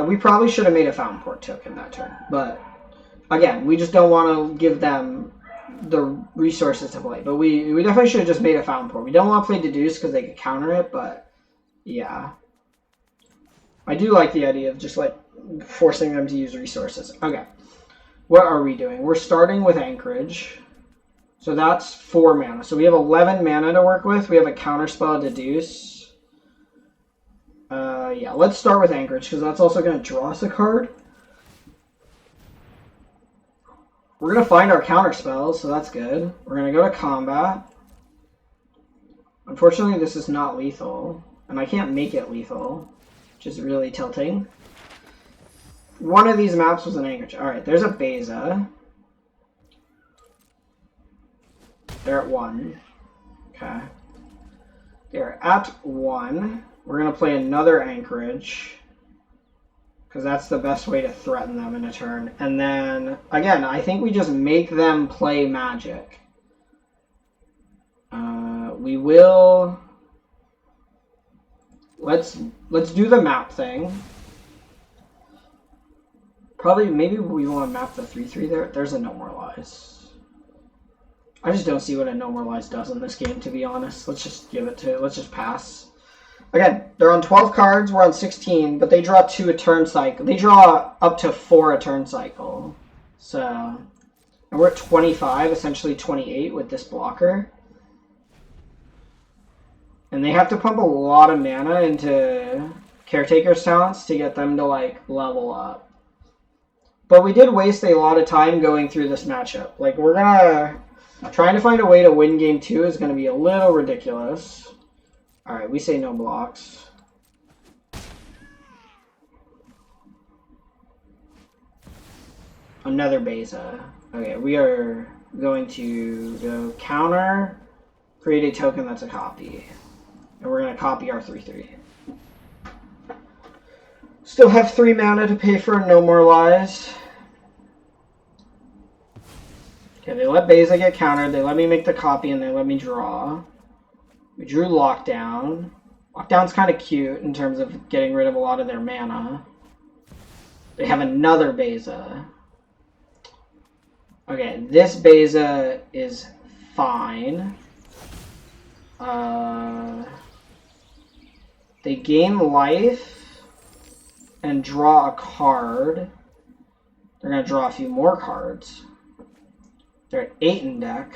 We probably should have made a Fountainport token that turn. But, again, we just don't want to give them the resources to play. But we definitely should have just made a Fountainport. We don't want to play Deduce because they could counter it, but, yeah. I do like the idea of just, like, forcing them to use resources. Okay. What are we doing? We're starting with Anchorage. So that's 4 mana. So we have 11 mana to work with. We have a counterspell Deduce. Yeah, let's start with Anchorage, because that's also going to draw us a card. We're going to find our counter spells, so that's good. We're going to go to combat. Unfortunately, this is not lethal, and I can't make it lethal, which is really tilting. One of these maps was an anchorage. Alright, there's a Beza. They're at 1. Okay. They're at 1. We're going to play another anchorage, because that's the best way to threaten them in a turn. And then, again, I think we just make them play Magic. We will... Let's do the map thing. Probably, maybe we want to map the 3/3 there. There's a No More Lies. I just don't see what a No More Lies does in this game, to be honest. Let's just let's just pass. Again, they're on 12 cards, we're on 16, but they draw 2 a turn cycle. They draw up to 4 a turn cycle. So, and we're at 25, essentially 28 with this blocker. And they have to pump a lot of mana into Caretaker's talents to get them to, like, level up. But we did waste a lot of time going through this matchup. Like, we're gonna... Trying to find a way to win game 2 is going to be a little ridiculous. Alright, we say no blocks. Another Beza. Okay, we are going to go counter, create a token that's a copy. And we're going to copy our 3/3. Still have 3 mana to pay for No More Lies. Okay, they let Beza get countered, they let me make the copy, and they let me draw. We drew Lockdown. Lockdown's kind of cute in terms of getting rid of a lot of their mana. They have another Beza. Okay, this Beza is fine. They gain life and draw a card. They're going to draw a few more cards. They're at 8 in deck.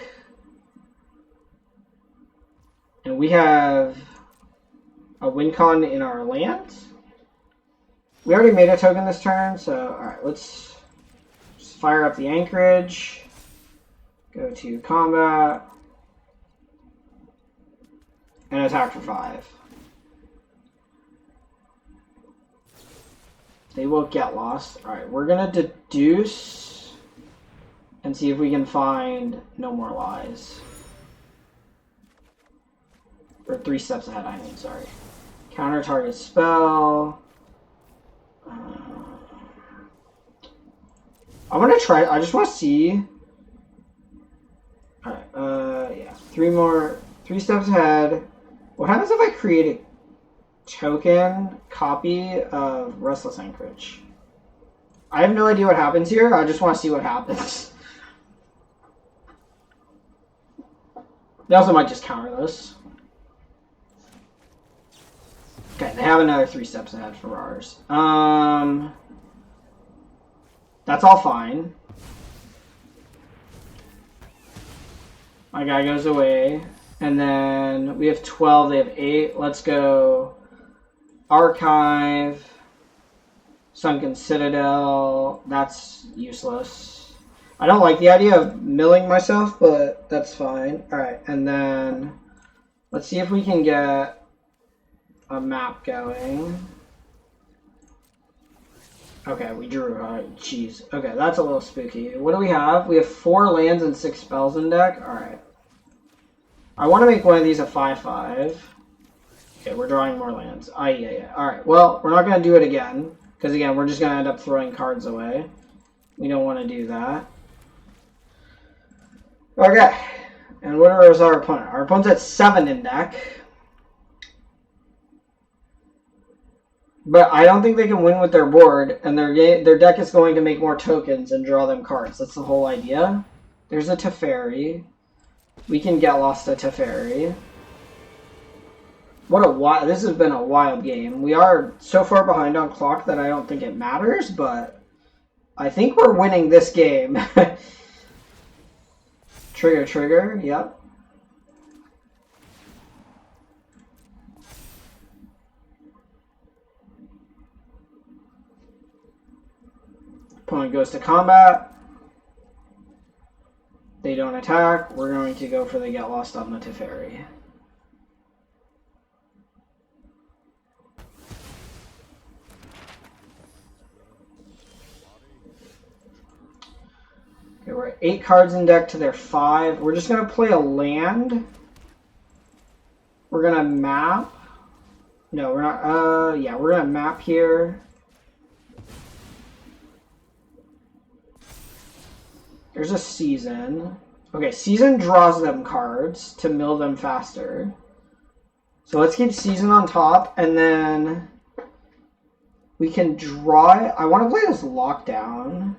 And we have a win con in our lands. We already made a token this turn, so alright, let's just fire up the anchorage. Go to combat. And attack for 5. They will get lost. Alright, we're gonna deduce and see if we can find No More Lies. Or 3 steps ahead, I mean, sorry. Counter target spell. I want to try, I just want to see. Alright, yeah. 3 steps ahead. What happens if I create a token copy of Restless Anchorage? I have no idea what happens here. I just want to see what happens. They also might just counter this. Okay, they have another 3 steps ahead for ours. That's all fine. My guy goes away. And then we have 12, they have 8. Let's go Archive. Sunken Citadel. That's useless. I don't like the idea of milling myself, but that's fine. Alright, and then let's see if we can get a map going. Okay, we drew. Jeez. Okay, that's a little spooky. What do we have? We have 4 lands and 6 spells in deck. Alright. I want to make one of these a 5/5. Okay, we're drawing more lands. Yeah. Alright, well, we're not going to do it again. Because, again, we're just going to end up throwing cards away. We don't want to do that. Okay. And what is our opponent? Our opponent's at 7 in deck. But I don't think they can win with their board. And their deck is going to make more tokens and draw them cards. That's the whole idea. There's a Teferi. We can get lost to Teferi. This has been a wild game. We are so far behind on clock that I don't think it matters, but I think we're winning this game. Trigger, yep. Opponent goes to combat. They don't attack. We're going to go for the get lost on the Teferi. 8 cards in deck to their 5. We're just going to play a land. We're going to map. No, we're not. Yeah, we're going to map here. There's a season. Okay, season draws them cards to mill them faster. So let's keep season on top, and then we can draw it. I want to play this lockdown.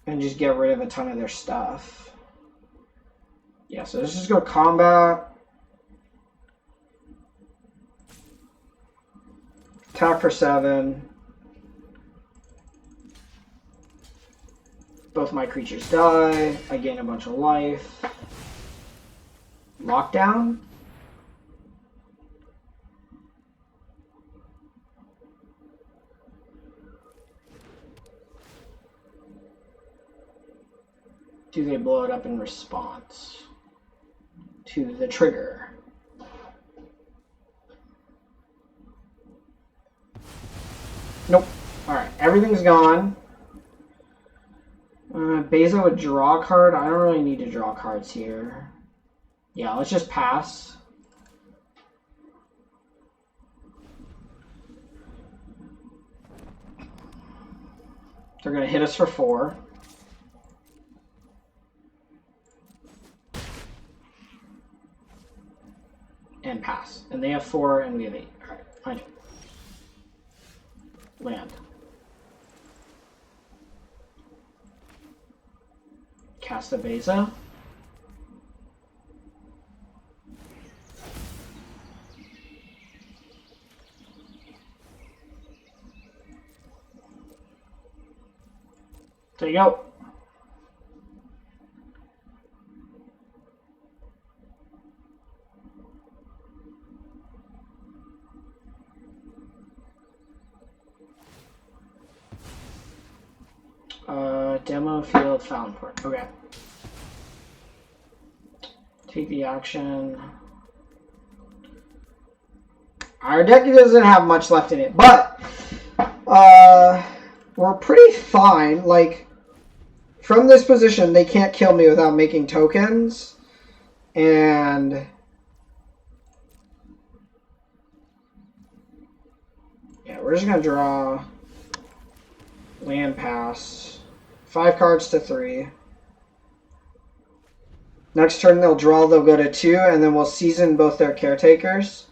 And just get rid of a ton of their stuff. Yeah, so let's just go combat. Attack for 7. Both my creatures die. I gain a bunch of life. Lockdown. Do they blow it up in response to the trigger? Nope. Alright, everything's gone. Beza would draw a card. I don't really need to draw cards here. Yeah, let's just pass. They're going to hit us for 4. And pass. And they have 4 and we have 8. Alright, fine. Land. Cast a Beza. There you go. Demo field found port. Okay. Take the action. Our deck doesn't have much left in it, but we're pretty fine. Like, from this position, they can't kill me without making tokens. And yeah, we're just gonna draw land pass. 5 cards to 3. Next turn they'll draw, they'll go to 2, and then we'll season both their caretakers.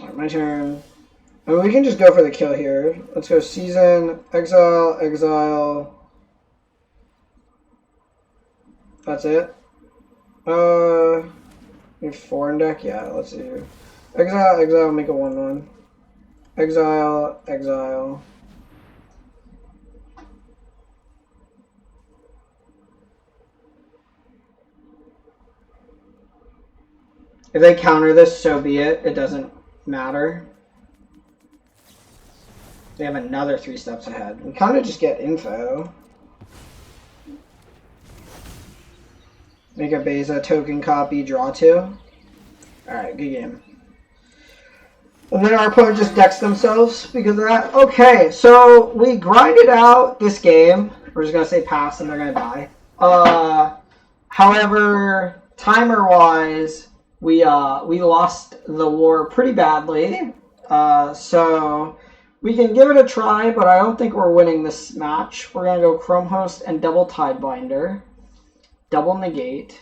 Alright, my turn. I mean, we can just go for the kill here. Let's go season, exile, exile. That's it. We have 4 in deck? Yeah, let's do exile, exile, make a 1/1. Exile, exile. If they counter this, so be it. It doesn't matter. They have another 3 steps ahead. We kind of just get info. Make a Beza token copy, draw 2. Alright, good game. And then our opponent just decks themselves because of that. Okay, so we grinded out this game. We're just going to say pass and they're going to die. However, timer-wise, we lost the war pretty badly. So we can give it a try, but I don't think we're winning this match. We're going to go Chrome Host and double Tidebinder. Double negate.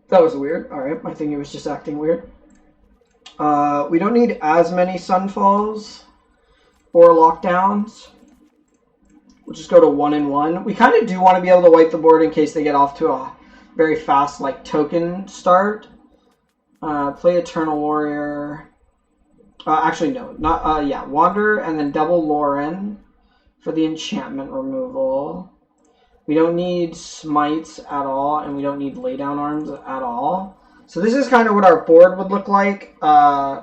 That was weird. Alright, I think it was just acting weird. We don't need as many Sunfalls or Lockdowns. We'll just go to 1 and 1. We kind of do want to be able to wipe the board in case they get off to a very fast token start. Play Eternal Warrior. Actually, no. Not yeah, Wander and then double Lauren for the enchantment removal. We don't need Smites at all, and we don't need Laydown Arms at all. So this is kind of what our board would look like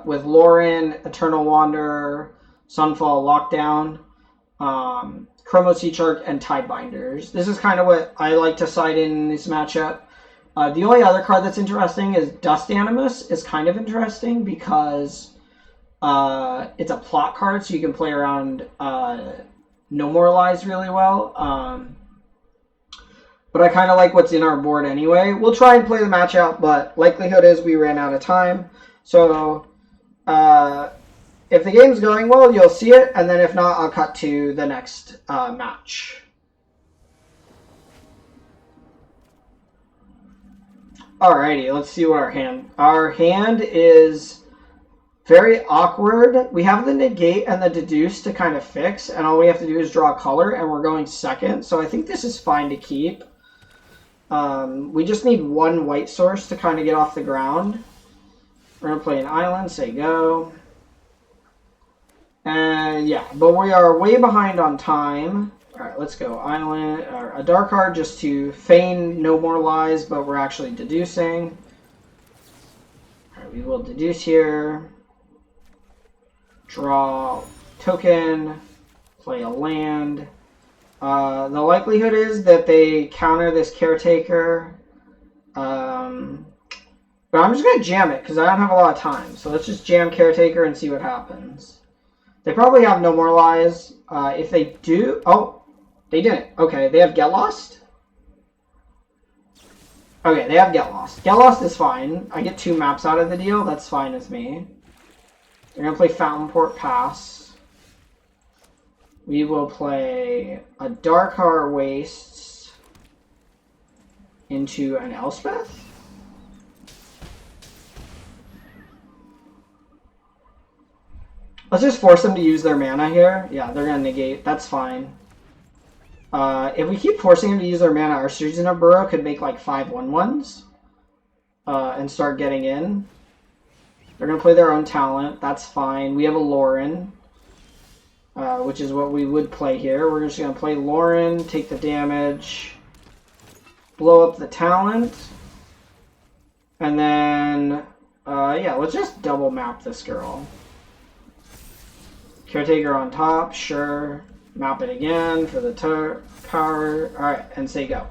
with Lauren, Eternal Wanderer, Sunfall, Lockdown, Chromo Sea Shark, and Tidebinders. This is kind of what I like to side in this matchup. The only other card that's interesting is Dust Animus is kind of interesting because it's a plot card, so you can play around No More Lies really well. But I kind of like what's in our board anyway. We'll try and play the match out, but likelihood is we ran out of time. So if the game's going well, you'll see it, and then if not, I'll cut to the next match. Alrighty, let's see what our hand is very awkward. We have the negate and the deduce to kind of fix, and all we have to do is draw a color, and we're going second. So I think this is fine to keep. We just need one white source to kind of get off the ground. We're going to play an island, say go. And yeah, but we are way behind on time. Alright, let's go. Island, or a dark card just to feign No More Lies, but we're actually deducing. Alright, we will deduce here. Draw token. Play a land. The likelihood is that they counter this Caretaker. But I'm just going to jam it because I don't have a lot of time. So let's just jam Caretaker and see what happens. They probably have No More Lies. If they do... Oh, they didn't. Okay, they have Get Lost? Okay, they have Get Lost. Get Lost is fine. I get 2 maps out of the deal. That's fine with me. They're going to play Fountain Port Pass. We will play a Darkheart Wastes into an Elspeth. Let's just force them to use their mana here. Yeah, they're going to negate. That's fine. If we keep forcing them to use their mana, our Season of Burrow could make like 5 1/1s and start getting in. They're going to play their own talent. That's fine. We have a Lauren, which is what we would play here. We're just going to play Lauren, take the damage, blow up the talent, and then, yeah, let's just double map this girl. Caretaker on top, sure. Map it again for the power. Alright, and say go.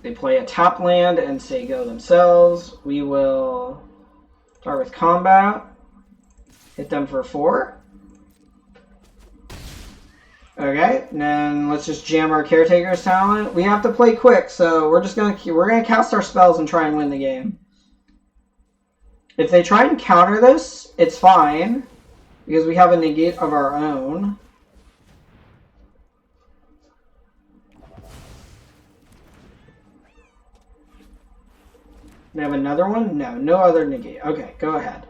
They play a tap land and say go themselves. We will start with combat. Hit them for 4. Okay, and then let's just jam our Caretaker's talent. We have to play quick, so we're gonna cast our spells and try and win the game. If they try and counter this, it's fine, because we have a negate of our own. They have another one? No, no other negate. Okay, go ahead.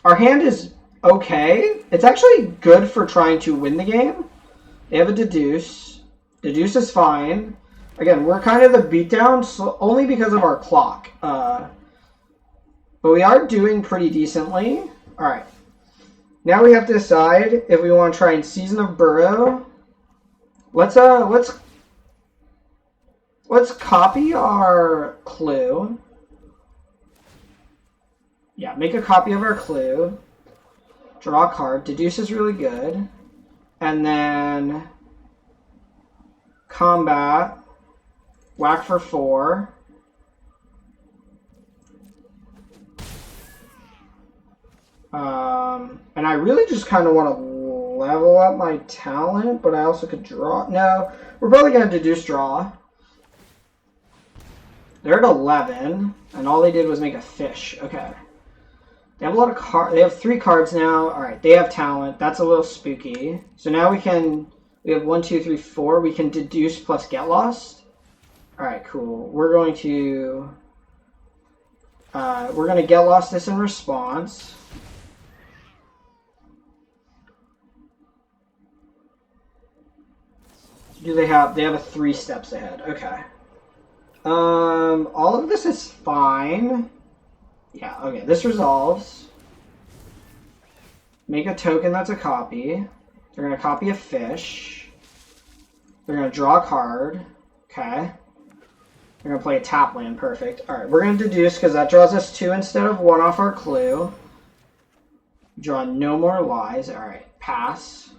Our hand is okay. It's actually good for trying to win the game. They have a deduce. Deduce is fine. Again, we're kind of the beatdown, so only because of our clock. But we are doing pretty decently. Alright. Now we have to decide if we want to try and Season of Burrow. Let's copy our clue. Yeah, make a copy of our clue. Draw a card. Deduce is really good. And then combat. Whack for 4. And I really just kind of want to level up my talent, but I also could draw. No, we're probably going to deduce draw. They're at 11, and all they did was make a fish. Okay. They have a lot of cards. They have 3 cards now. All right, they have talent. That's a little spooky. So now we have 1, 2, 3, 4. We can deduce plus get lost. All right, cool. We're going to get lost this in response. They have a 3 steps ahead. Okay. All of this is fine. Yeah, okay, this resolves. Make a token that's a copy. They're gonna copy a fish. They're gonna draw a card. Okay. They're gonna play a tap land, perfect. Alright, we're gonna deduce because that draws us 2 instead of 1 off our clue. Draw no more lies. Alright, pass.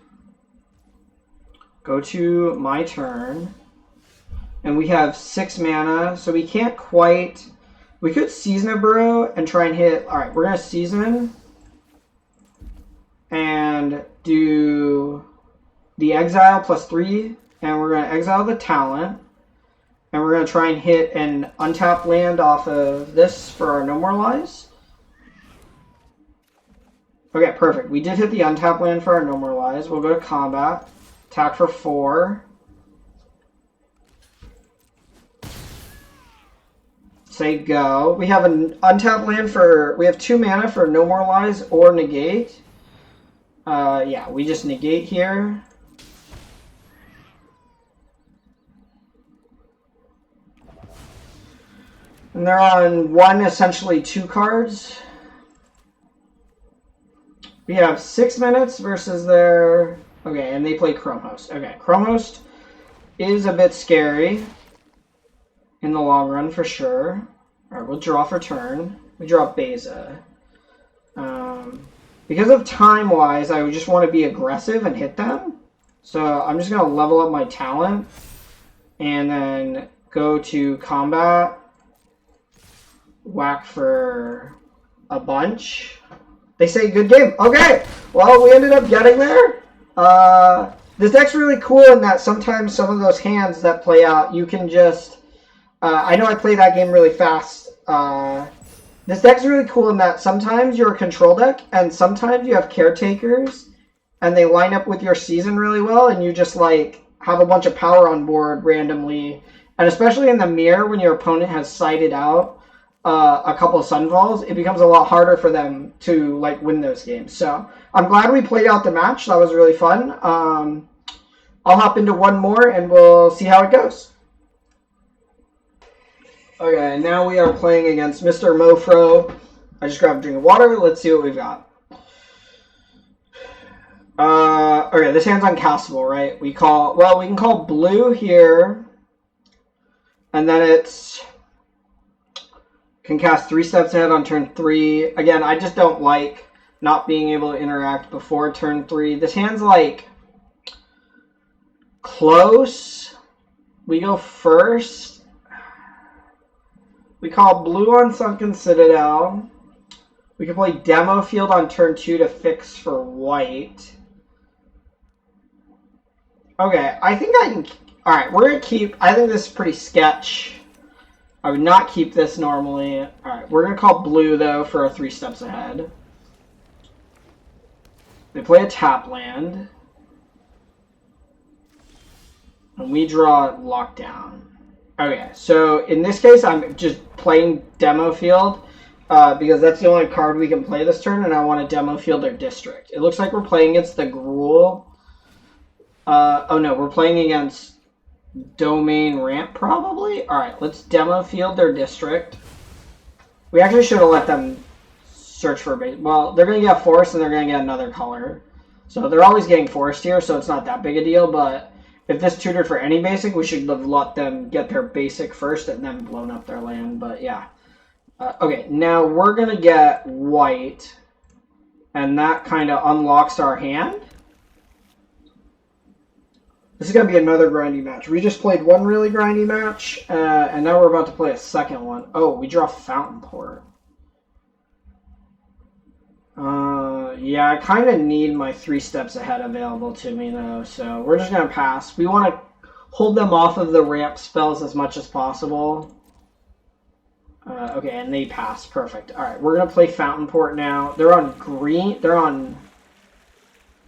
Go to my turn. And we have 6 mana, so we can't quite... We could Season a Burrow and try and hit... Alright, we're going to Season. And do the Exile +3. And we're going to exile the Talent. And we're going to try and hit an untapped land off of this for our No More Lies. Okay, perfect. We did hit the untapped land for our No More Lies. We'll go to combat. Attack for 4. Say go. We have an untapped land for... We have 2 mana for No More Lies or Negate. Yeah, we just negate here. And they're on 1, essentially 2 cards. We have 6 minutes versus their... Okay, and they play Chrome Host. Okay, Chrome Host is a bit scary in the long run, for sure. Alright, we'll draw for turn. We draw Beza. Because of time-wise, I would just want to be aggressive and hit them. So I'm just going to level up my talent. And then go to combat. Whack for a bunch. They say good game. Okay, well, we ended up getting there. This deck's really cool in that sometimes some of those hands that play out, you can just... I know I play that game really fast. This deck's really cool in that sometimes you're a control deck, and sometimes you have caretakers, and they line up with your season really well, and you just, like, have a bunch of power on board randomly. And especially in the mirror, when your opponent has sighted out a couple of Sunfalls, it becomes a lot harder for them to, like, win those games. So I'm glad we played out the match. That was really fun. I'll hop into one more, and we'll see how it goes. Okay, now we are playing against Mr. Mofro. I just grabbed a drink of water. Let's see what we've got. Okay, this hand's uncastable, right? We can call blue here. And then it's... Can cast 3 steps ahead on turn 3. Again, I just don't like not being able to interact before turn 3. This hand's, like, close. We go first. We call blue on Sunken Citadel. We can play Demo Field on turn 2 to fix for white. Okay, I think I can... Alright, we're going to keep... I think this is pretty sketch. I would not keep this normally. Alright, we're going to call blue, though, for a 3 steps ahead. They play a tap land. And we draw Lockdown. Okay, so in this case, I'm just playing Demo Field because that's the only card we can play this turn, and I want to Demo Field their District. It looks like we're playing against the Gruul. Oh no, we're playing against Domain Ramp, probably? Alright, let's Demo Field their District. We actually should have let them search for a base. Well, they're going to get Forest, and they're going to get another color. So they're always getting Forest here, so it's not that big a deal, but... If this tutored for any basic, we should have let them get their basic first and then blown up their land, but yeah. Okay, now we're going to get white, and that kind of unlocks our hand. This is going to be another grindy match. We just played one really grindy match, and now we're about to play a second one. Oh, we draw Fountain Port. Yeah, I kind of need my 3 steps ahead available to me, though, so we're just going to pass. We want to hold them off of the ramp spells as much as possible. Okay, and they pass. Perfect. Alright, we're going to play Fountain Port now. They're on green. They're on...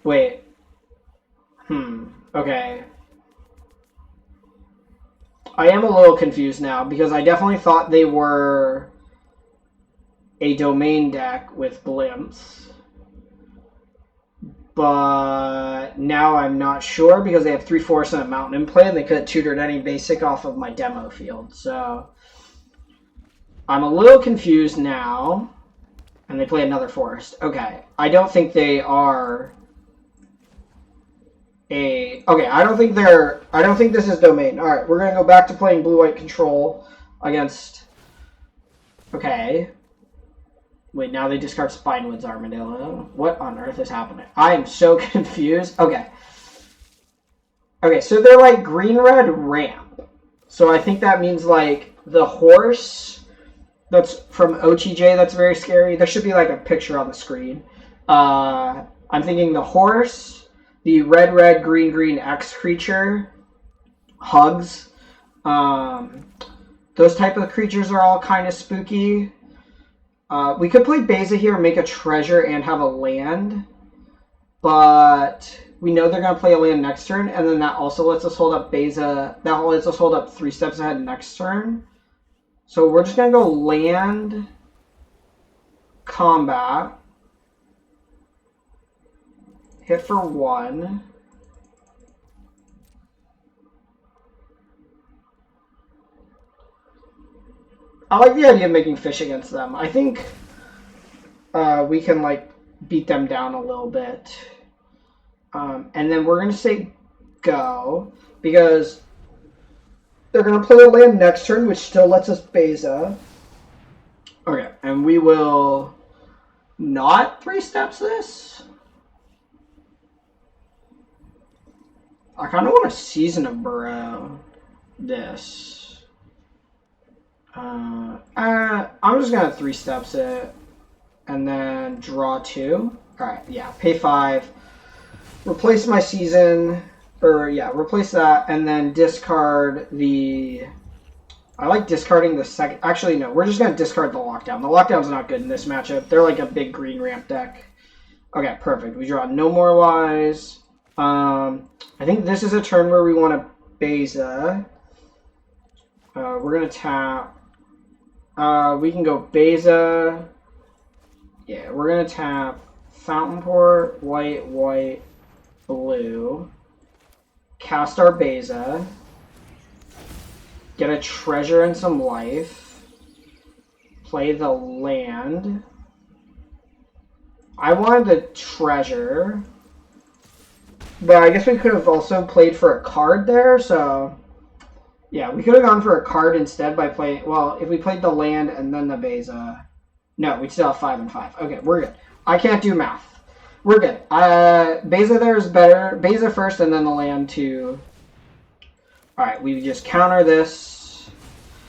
Wait. Okay. I am a little confused now, because I definitely thought they were a domain deck with blimps. But now I'm not sure because they have 3 forests and a mountain in play, and they could have tutored any basic off of my demo field. So I'm a little confused now. And they play another forest. Okay. I don't think they are a... Okay, I don't think this is domain. Alright, we're going to go back to playing blue-white control against... Okay. Wait, now they discard Spinewood's Armadillo. What on earth is happening? I am so confused. Okay. Okay, so they're like green-red ramp. So I think that means like the horse that's from OTJ that's very scary. There should be like a picture on the screen. I'm thinking the horse, the red, green X creature, hugs. Those type of creatures are all kind of spooky. We could play Beza here and make a treasure and have a land. But we know they're going to play a land next turn, and then that also lets us hold up Beza. That lets us hold up 3 steps ahead next turn. So we're just going to go land, combat, hit for 1. I like the idea of making fish against them. I think we can like beat them down a little bit. And then we're going to say go, because they're going to play a land next turn, which still lets us Beza. Okay, and we will not 3 steps this. I kind of want a Season of Burrow this. I'm just going to 3 steps it, and then draw 2. Alright, yeah, pay 5. Replace my Season, or yeah, replace that, and then discard the... I like discarding the second... Actually, no, we're just going to discard the Lockdown. The Lockdown's not good in this matchup. They're like a big green ramp deck. Okay, perfect. We draw no more lies. I think this is a turn where we want to Beza. We're going to tap... we can go Beza. Yeah, we're going to tap Fountain Port, white, blue. Cast our Beza. Get a treasure and some life. Play the land. I wanted the treasure. But I guess we could have also played for a card there, so... Yeah, we could have gone for a card instead by playing... Well, if we played the land and then the Beza... No, we'd still have 5 and 5. Okay, we're good. I can't do math. We're good. Beza there is better. Beza first and then the land too. Alright, we just counter this.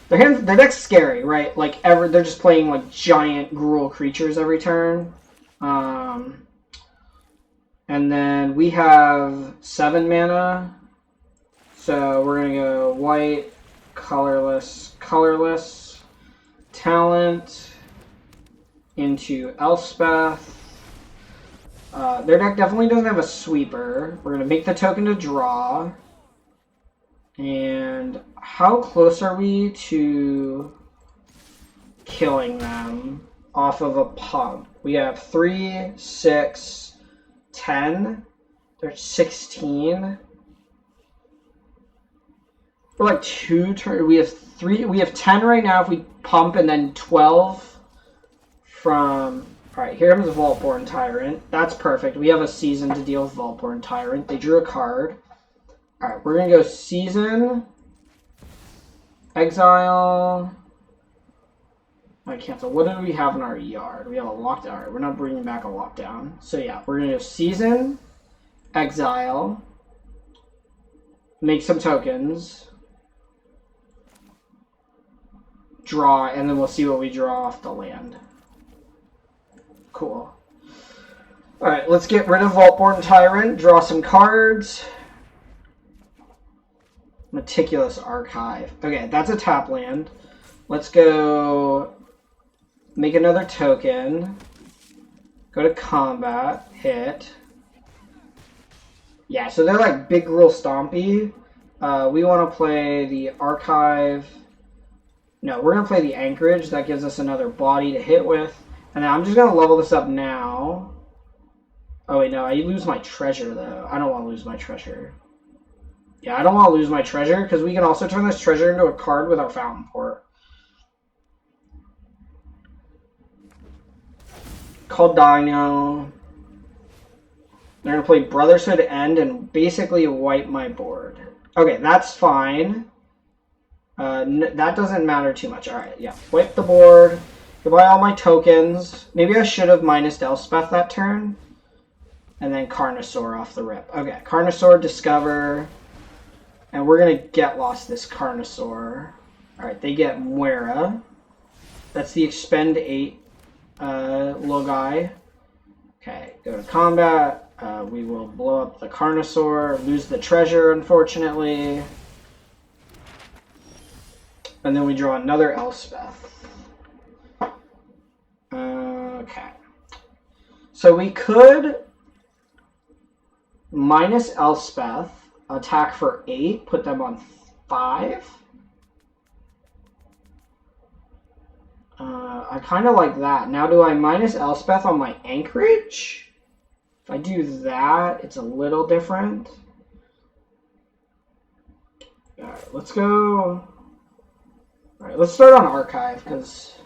Their deck's scary, right? Like, they're just playing like giant gruel creatures every turn. And then we have 7 mana. So we're going to go white, colorless, talent into Elspeth. Their deck definitely doesn't have a sweeper. We're going to make the token to draw. And how close are we to killing them off of a pump? We have 3, 6, 10. There's 16. We're like 2 turns. We have 3. We have 10 right now if we pump, and then 12 from... Alright, here comes the Vaultborn Tyrant. That's perfect. We have a Season to deal with Vaultborn Tyrant. They drew a card. Alright, we're going to go Season. Exile. I cancel. What do we have in our yard? We have a Lockdown. Alright, we're not bringing back a Lockdown. So yeah, we're going to go Season. Exile. Make some tokens. Draw, and then we'll see what we draw off the land. Cool. Alright, let's get rid of Vaultborn Tyrant, draw some cards. Meticulous Archive. Okay, that's a tap land. Let's go make another token. Go to combat, hit. Yeah, so they're like big gruel stompy. We want to play the Archive. No, we're going to play the Anchorage. That gives us another body to hit with. And then I'm just going to level this up now. Oh, wait, no. I lose my treasure, though. I don't want to lose my treasure. Yeah, I don't want to lose my treasure, because we can also turn this treasure into a card with our Fountain Port. Called Dino. They're going to play Brotherhood End and basically wipe my board. Okay, that's fine. That doesn't matter too much. Alright, yeah. Wipe the board. Goodbye all my tokens. Maybe I should have minused Elspeth that turn. And then Carnosaur off the rip. Okay, Carnosaur, discover. And we're going to get lost this Carnosaur. Alright, they get Muera. That's the expend 8 little guy. Okay, go to combat. We will blow up the Carnosaur, lose the treasure, unfortunately. And then we draw another Elspeth. Okay. So we could minus Elspeth, attack for 8, put them on 5. I kind of like that. Now, do I minus Elspeth on my Anchorage? If I do that, it's a little different. Alright, let's go. Alright, let's start on Archive, because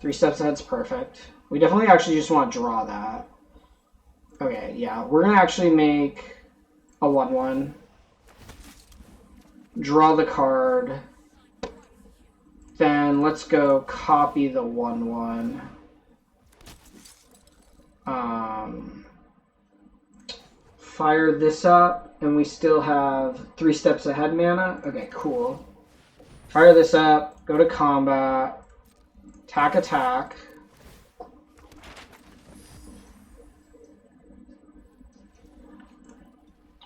3 steps ahead's perfect. We definitely actually just want to draw that. Okay, yeah, we're going to actually make a 1/1. Draw the card. Then let's go copy the 1/1. Fire this up, and we still have 3 steps ahead mana. Okay, cool. Fire this up, go to combat, attack.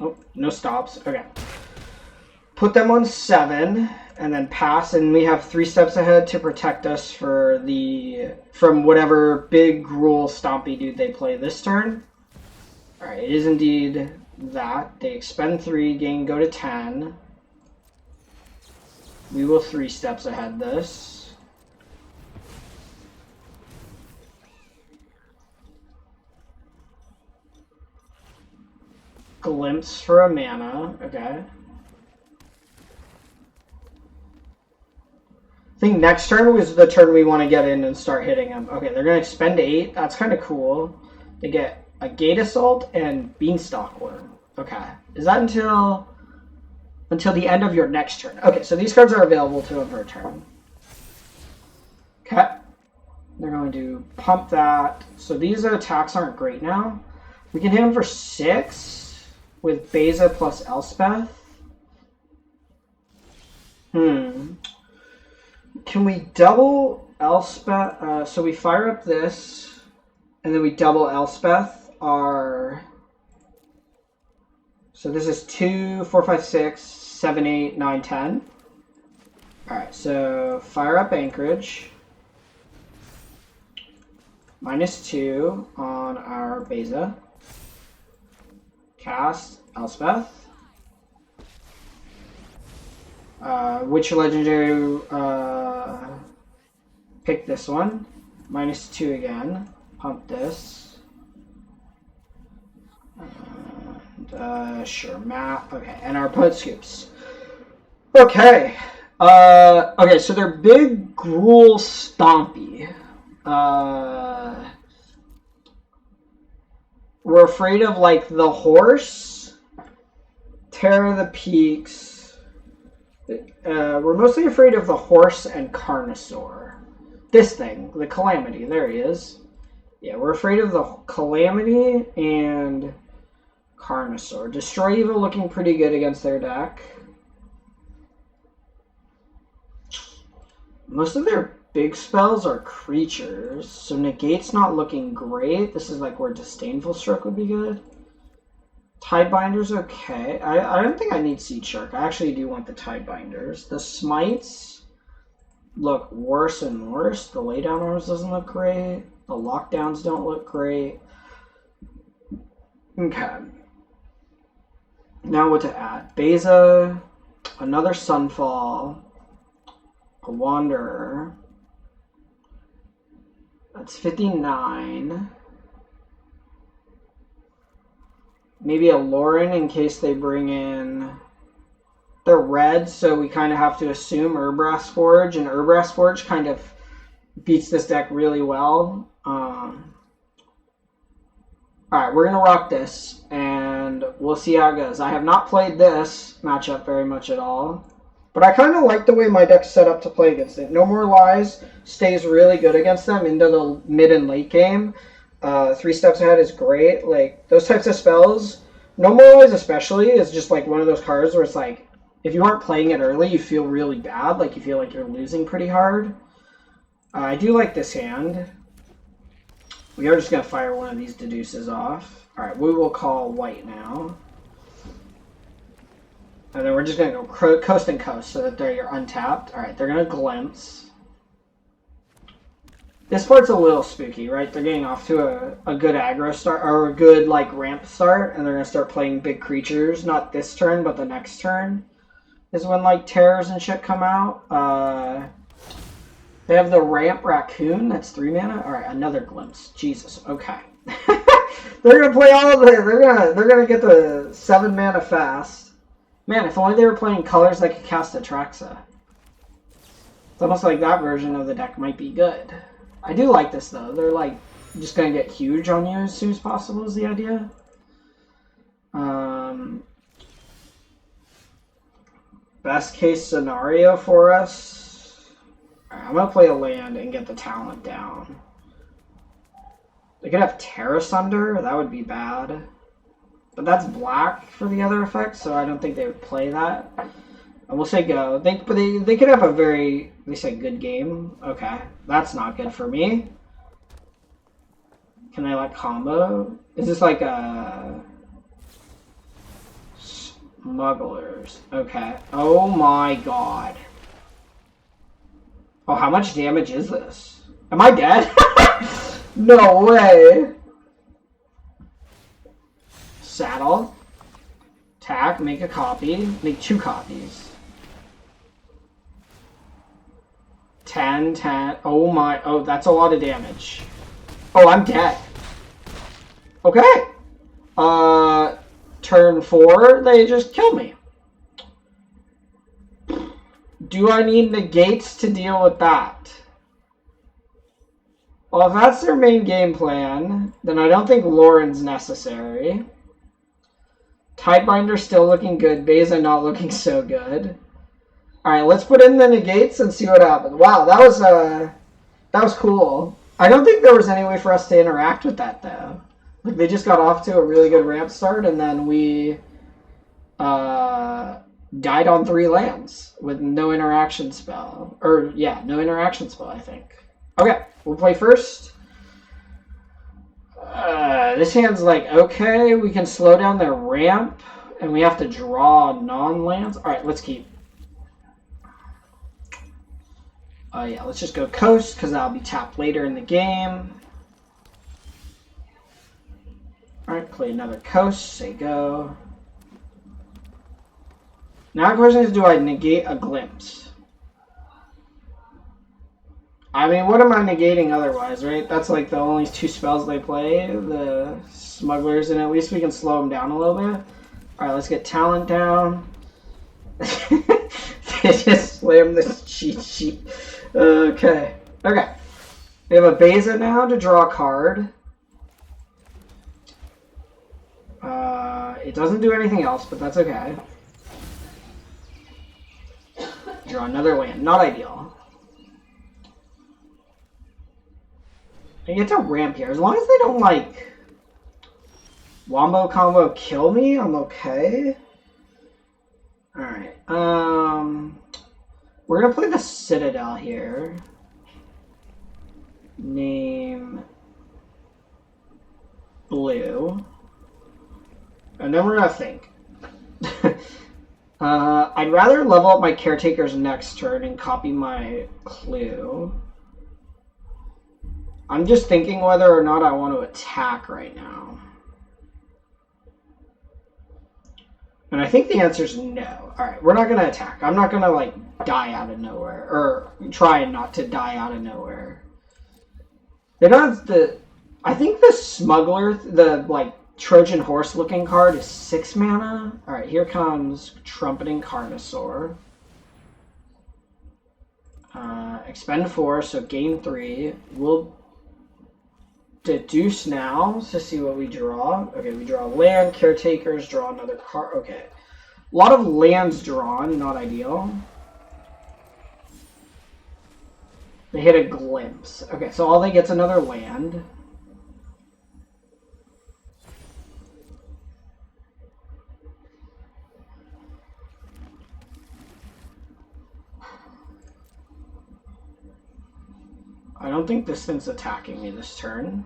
Oh, no stops. Okay. Put them on 7, and then pass, and we have 3 steps ahead to protect us from whatever big Gruul Stompy dude they play this turn. Alright, it is indeed that. They expend 3, go to 10. We will 3 steps ahead this. Glimpse for a mana. Okay. I think next turn was the turn we want to get in and start hitting them. Okay, they're going to expend 8. That's kind of cool. They get a Gate Assault and Beanstalk Worm. Okay. Is that until the end of your next turn? Okay, so these cards are available to them for a turn. Okay. They're going to pump that. So these attacks aren't great now. We can hit them for 6 with Beza plus Elspeth. Can we double Elspeth? So we fire up this, and then we double Elspeth. So this is 2, 4, 5, 6, 7, 8, 9, 10. Alright, so fire up Anchorage. -2 on our Beza. Cast Elspeth. Which legendary? Pick this one. -2 again. Pump this. And, sure, map. Okay, and our opponent scoops. Okay. Okay, so they're big Gruul Stompy. We're afraid of, like, the horse. Terror of the Peaks. We're mostly afraid of the horse and Carnosaur. This thing, the Calamity. There he is. Yeah, we're afraid of the Calamity and Carnosaur. Destroy Evil looking pretty good against their deck. Most of their big spells are creatures, so Negate's not looking great. This is like where Disdainful Stroke would be good. Tidebinder's okay. I don't think I need Seed Shark. I actually do want the Tidebinders. The Smites look worse and worse. The Laydown Arms doesn't look great. The Lockdowns don't look great. Okay. Now what to add? Beza, another Sunfall, a Wanderer. That's 59. Maybe a Lauren in case they bring in... They're red, so we kind of have to assume Urbrass Forge, and Urbrass Forge kind of beats this deck really well. Alright, we're going to rock this, and we'll see how it goes. I have not played this matchup very much at all, but I kind of like the way my deck's set up to play against it. No More Lies stays really good against them into the mid and late game. 3 steps ahead is great. Like, those types of spells, No More Lies especially, is just like one of those cards where it's like, if you aren't playing it early, you feel really bad. Like, you feel like you're losing pretty hard. I do like this hand. We are just going to fire one of these deduces off. Alright, we will call white now. And then we're just going to go coast and coast so that they're untapped. Alright, they're going to glimpse. This part's a little spooky, right? They're getting off to a good aggro start, or a good, like, ramp start, and they're going to start playing big creatures. Not this turn, but the next turn is when, like, terrors and shit come out. They have the ramp raccoon. That's 3 mana. All right, another glimpse. Jesus. Okay. They're gonna play all of it. They're gonna get the 7 mana fast. Man, if only they were playing colors that could cast Atraxa. It's almost like that version of the deck might be good. I do like this though. They're like just gonna get huge on you as soon as possible is the idea. Best case scenario for us. I'm going to play a land and get the talent down. They could have Terra Sunder. That would be bad. But that's black for the other effects, so I don't think they would play that. I will say go. They could have a very, they say good game. Okay. That's not good for me. Can I like combo? Is this like a... Smugglers. Okay. Oh my god. Oh, how much damage is this? Am I dead? No way. Saddle. Attack. Make a copy. Make 2 copies. 10, 10. Oh my. Oh, that's a lot of damage. Oh, I'm dead. Okay. Turn 4, they just kill me. Do I need negates to deal with that? Well, if that's their main game plan, then I don't think Lauren's necessary. Tidebinder's still looking good. Beza not looking so good. Alright, let's put in the negates and see what happens. Wow, that was cool. I don't think there was any way for us to interact with that, though. Like, they just got off to a really good ramp start, and then we died on 3 lands with no interaction spell. Or, yeah, no interaction spell, I think. Okay, we'll play first. This hand's like, okay, we can slow down their ramp, and we have to draw non-lands. Alright, let's keep. Yeah, let's just go coast, because that'll be tapped later in the game. Alright, play another coast, say go. Now the question is, do I negate a glimpse? I mean, what am I negating otherwise, right? That's like the only 2 spells they play, the smugglers, and at least we can slow them down a little bit. Alright, let's get talent down. They just slammed this cheat sheet. Okay. Okay. We have a Beza now to draw a card. It doesn't do anything else, but that's okay. Draw another land. Not ideal. I get to ramp here. As long as they don't, like, wombo combo kill me, I'm okay. Alright. We're going to play the Citadel here. Name blue. And then we're going to think. I'd rather level up my Caretaker's next turn and copy my clue. I'm just thinking whether or not I want to attack right now. And I think the answer is no. Alright, we're not going to attack. I'm not going to, like, die out of nowhere. Or try not to die out of nowhere. They don't have the... I think the Smuggler, the, like, Trojan horse looking card is 6 mana. Alright, here comes Trumpeting Carnosaur. Expend 4, so gain 3. We'll deduce now to see what we draw. Okay, we draw land, Caretakers, draw another card. Okay. A lot of lands drawn, not ideal. They hit a glimpse. Okay, so all they get's another land. I don't think this thing's attacking me this turn.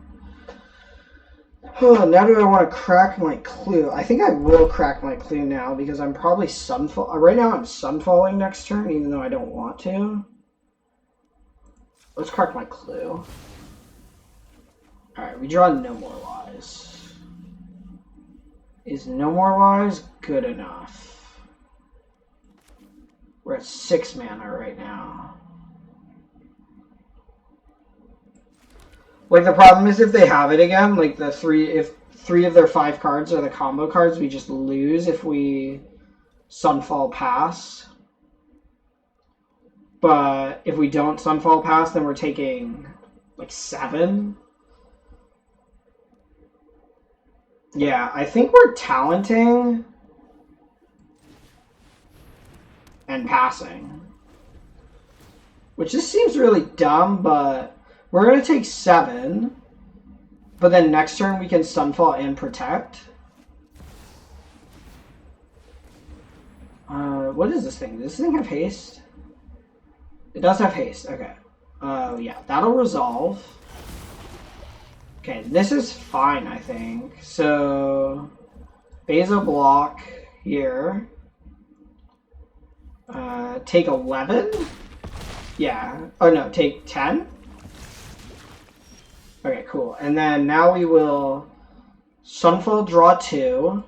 Now do I want to crack my clue? I think I will crack my clue now because I'm probably sunfall. Right now I'm sunfalling next turn, even though I don't want to. Let's crack my clue. Alright, we draw No More Lies. Is No More Lies good enough? We're at 6 mana right now. Like, the problem is if they have it again, like if 3 of their 5 cards are the combo cards, we just lose if we Sunfall pass. But if we don't Sunfall pass, then we're taking like 7. Yeah, I think we're talenting and passing. Which just seems really dumb, but we're going to take 7. But then next turn we can Sunfall and Protect. What is this thing? Does this thing have haste? It does have haste. Okay. Yeah, that'll resolve. Okay, this is fine, I think. So, Beza block here. Take 11? Yeah. Oh, no, take 10? Okay, cool. And then now we will Sunfall, draw 2.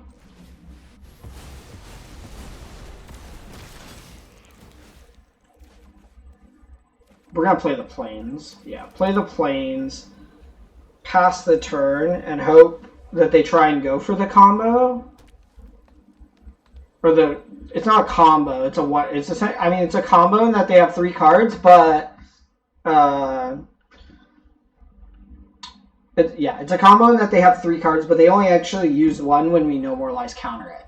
We're going to play the Plains. Yeah, play the Plains. Pass the turn and hope that they try and go for the combo. Or it's not a combo, it's a combo in that they have 3 cards, but it's a combo in that they have 3 cards, but they only actually use 1 when we No More Lies counter it.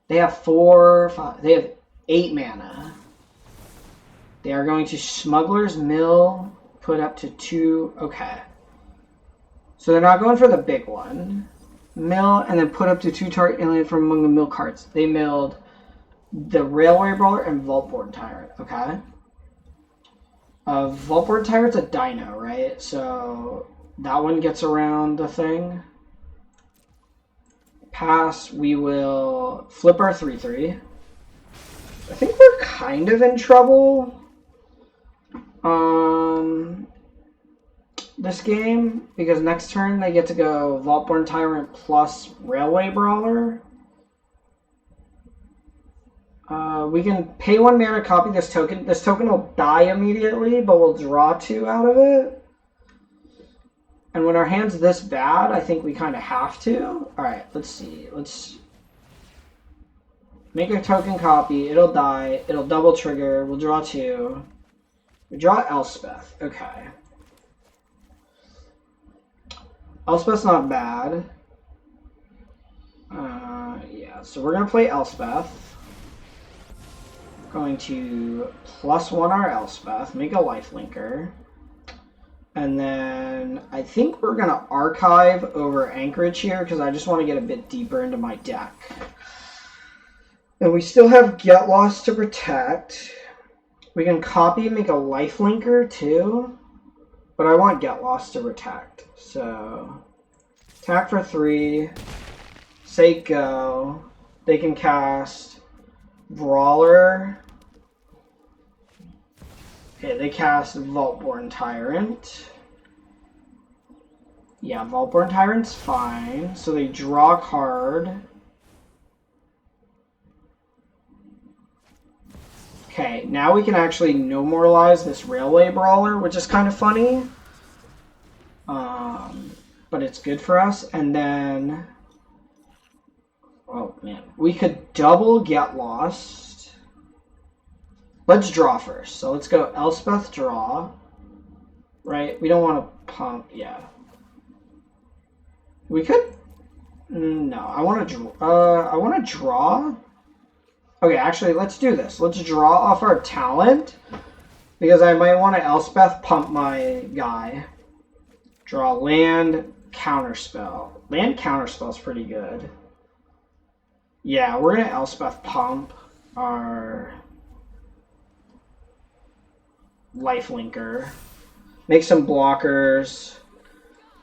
They have 4, 5, they have 8 mana. They are going to Smuggler's Mill, put up to 2, okay. So they're not going for the big one. Mill, and then put up to 2 target alien from among the mill cards. They milled the Railway Brawler and Vaultborn Tyrant, okay? Vaultborn Tyrant's a dino, right? So that one gets around the thing. Pass, we will flip our 3/3. I think we're kind of in trouble. This game, because next turn they get to go Vaultborn Tyrant plus Railway Brawler. We can pay 1 mana, copy this token. This token will die immediately, but we'll draw 2 out of it. And when our hand's this bad, I think we kind of have to. Alright, let's see. Let's make a token copy. It'll die. It'll double trigger. We'll draw 2. We draw Elspeth. Okay. Elspeth's not bad. Yeah, so we're going to play Elspeth. Going to +1 our Elspeth, make a lifelinker. And then I think we're going to archive over Anchorage here because I just want to get a bit deeper into my deck. And we still have Get Lost to protect. We can copy and make a lifelinker too. But I want Get Lost to protect. So, attack for 3. Say go. They can cast Brawler. Okay, they cast Vaultborn Tyrant. Yeah, Vaultborn Tyrant's fine. So they draw a card. Okay, now we can actually No More Lies this Railway Brawler, which is kind of funny. But it's good for us. And then, oh man, we could double Get Lost. Let's draw first. So let's go Elspeth draw. Right? We don't want to pump. Yeah. We could. No, I want to draw. I want to draw. Okay, actually, let's do this. Let's draw off our talent because I might want to Elspeth pump my guy. Draw land, counterspell. Land counterspell is pretty good. Yeah, we're gonna Elspeth pump our lifelinker. Make some blockers.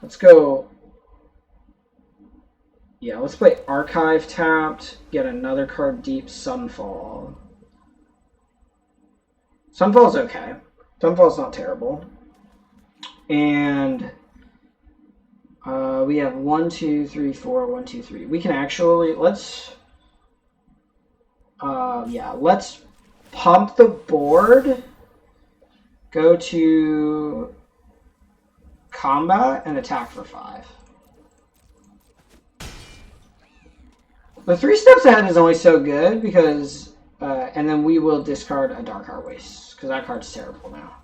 Let's go. Yeah, let's play Archive tapped. Get another card deep. Sunfall. Sunfall's okay. Sunfall's not terrible. And we have 1, 2, 3, 4, 1, 2, 3. We can actually let's pump the board. Go to combat and attack for 5. The 3 steps ahead is only so good because, and then we will discard a Dark Heart Waste because that card's terrible now.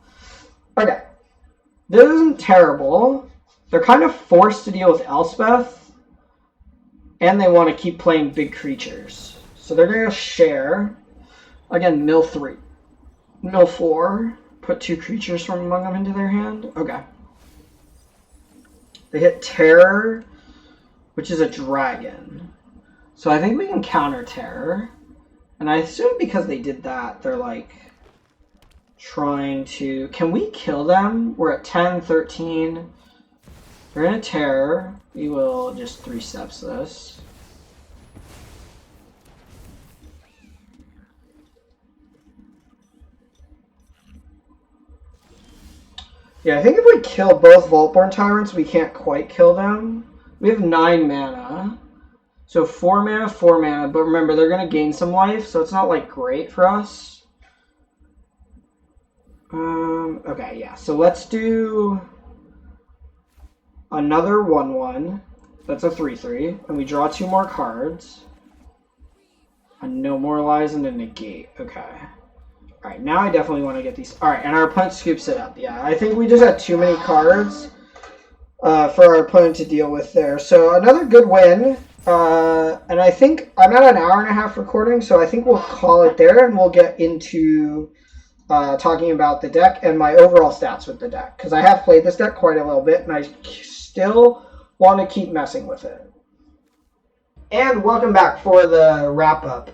Okay, this isn't terrible. They're kind of forced to deal with Elspeth, and they want to keep playing big creatures. So they're going to share. Again, mill 3. Mill 4. Put 2 creatures from among them into their hand. Okay. They hit Terror, which is a dragon. So I think we can counter Terror. And I assume because they did that, they're like trying to... Can we kill them? We're at 10, 13. We're in a Terror. We will just 3 steps this. Yeah, I think if we kill both Vaultborn Tyrants, we can't quite kill them. We have 9 mana. So 4 mana, 4 mana. But remember, they're going to gain some life, so it's not, like, great for us. Okay, yeah. So let's do another 1/1. That's a 3/3. And we draw 2 more cards. A No Moralize and a Negate. Okay. Alright, now I definitely want to get these. Alright, and our opponent scoops it up. Yeah, I think we just had too many cards for our opponent to deal with there. So another good win. And I think I'm at an hour and a half recording, so I think we'll call it there and we'll get into talking about the deck and my overall stats with the deck. Because I have played this deck quite a little bit and I still want to keep messing with it. And welcome back for the wrap up.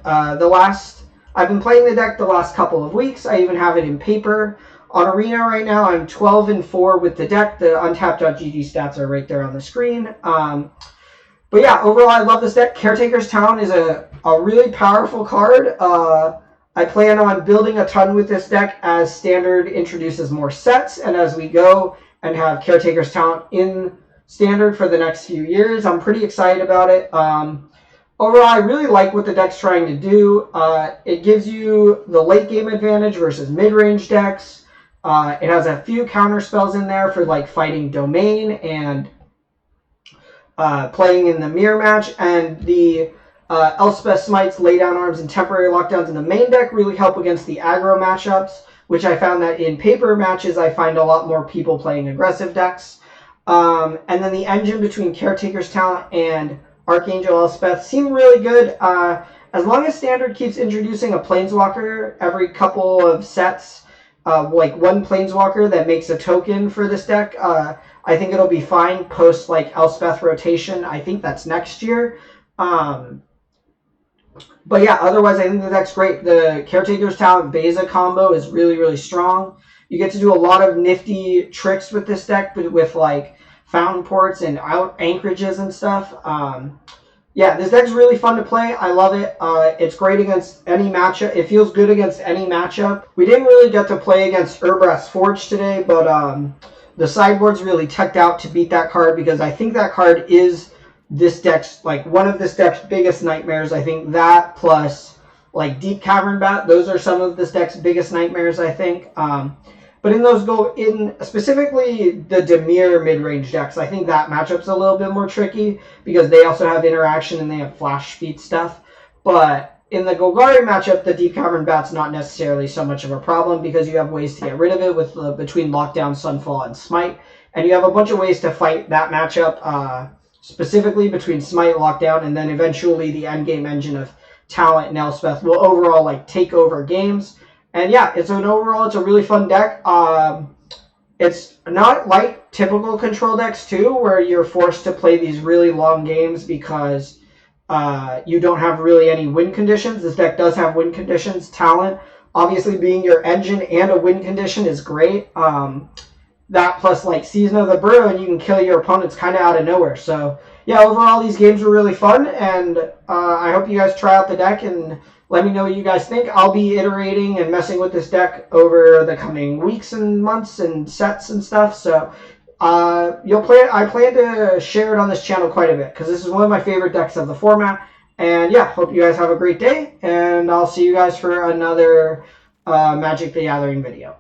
I've been playing the deck the last couple of weeks. I even have it in paper. On Arena right now, I'm 12-4 with the deck. The untapped.gg stats are right there on the screen. But yeah, overall, I love this deck. Caretaker's Town is a really powerful card. I plan on building a ton with this deck as Standard introduces more sets, and as we go and have Caretaker's Town in Standard for the next few years. I'm pretty excited about it. Overall, I really like what the deck's trying to do. It gives you the late game advantage versus mid-range decks. It has a few counter spells in there for like fighting Domain and playing in the mirror match. And the Elspeth Smites, Laydown Arms, and Temporary Lockdowns in the main deck really help against the aggro matchups, which I found that in paper matches I find a lot more people playing aggressive decks. And then the engine between Caretaker's Talent and Archangel Elspeth seem really good. As long as Standard keeps introducing a Planeswalker every couple of sets, like one Planeswalker that makes a token for this deck, I think it'll be fine post like Elspeth rotation. I think that's next year. But yeah, otherwise I think the deck's great. The Caretaker's Talent Beza combo is really, really strong. You get to do a lot of nifty tricks with this deck, but with like fountain ports and out anchorages and stuff. Yeah, this deck's really fun to play. I love it. It's great against any matchup. It feels good against any matchup. We didn't really get to play against Urbrass Forge today, but the sideboard's really teched out to beat that card because I think that card is this deck's, like, one of this deck's biggest nightmares. I think that plus, like, Deep Cavern Bat, those are some of this deck's biggest nightmares, I think. But in those specifically the Dimir mid-range decks, I think that matchup's a little bit more tricky because they also have interaction and they have flash speed stuff. But in the Golgari matchup, the Deep Cavern Bat's not necessarily so much of a problem because you have ways to get rid of it with between Lockdown, Sunfall, and Smite. And you have a bunch of ways to fight that matchup, specifically between Smite, Lockdown, and then eventually the endgame engine of Talent and Elspeth will overall like take over games. And yeah, it's a really fun deck. It's not like typical control decks too, where you're forced to play these really long games because you don't have really any win conditions. This deck does have win conditions. Talent, obviously being your engine and a win condition is great. that plus like Season of the Brew, and you can kill your opponents kind of out of nowhere. So yeah, overall these games were really fun, and I hope you guys try out the deck and let me know what you guys think. I'll be iterating and messing with this deck over the coming weeks and months and sets and stuff. So I plan to share it on this channel quite a bit because this is one of my favorite decks of the format. And yeah, hope you guys have a great day, and I'll see you guys for another Magic the Gathering video.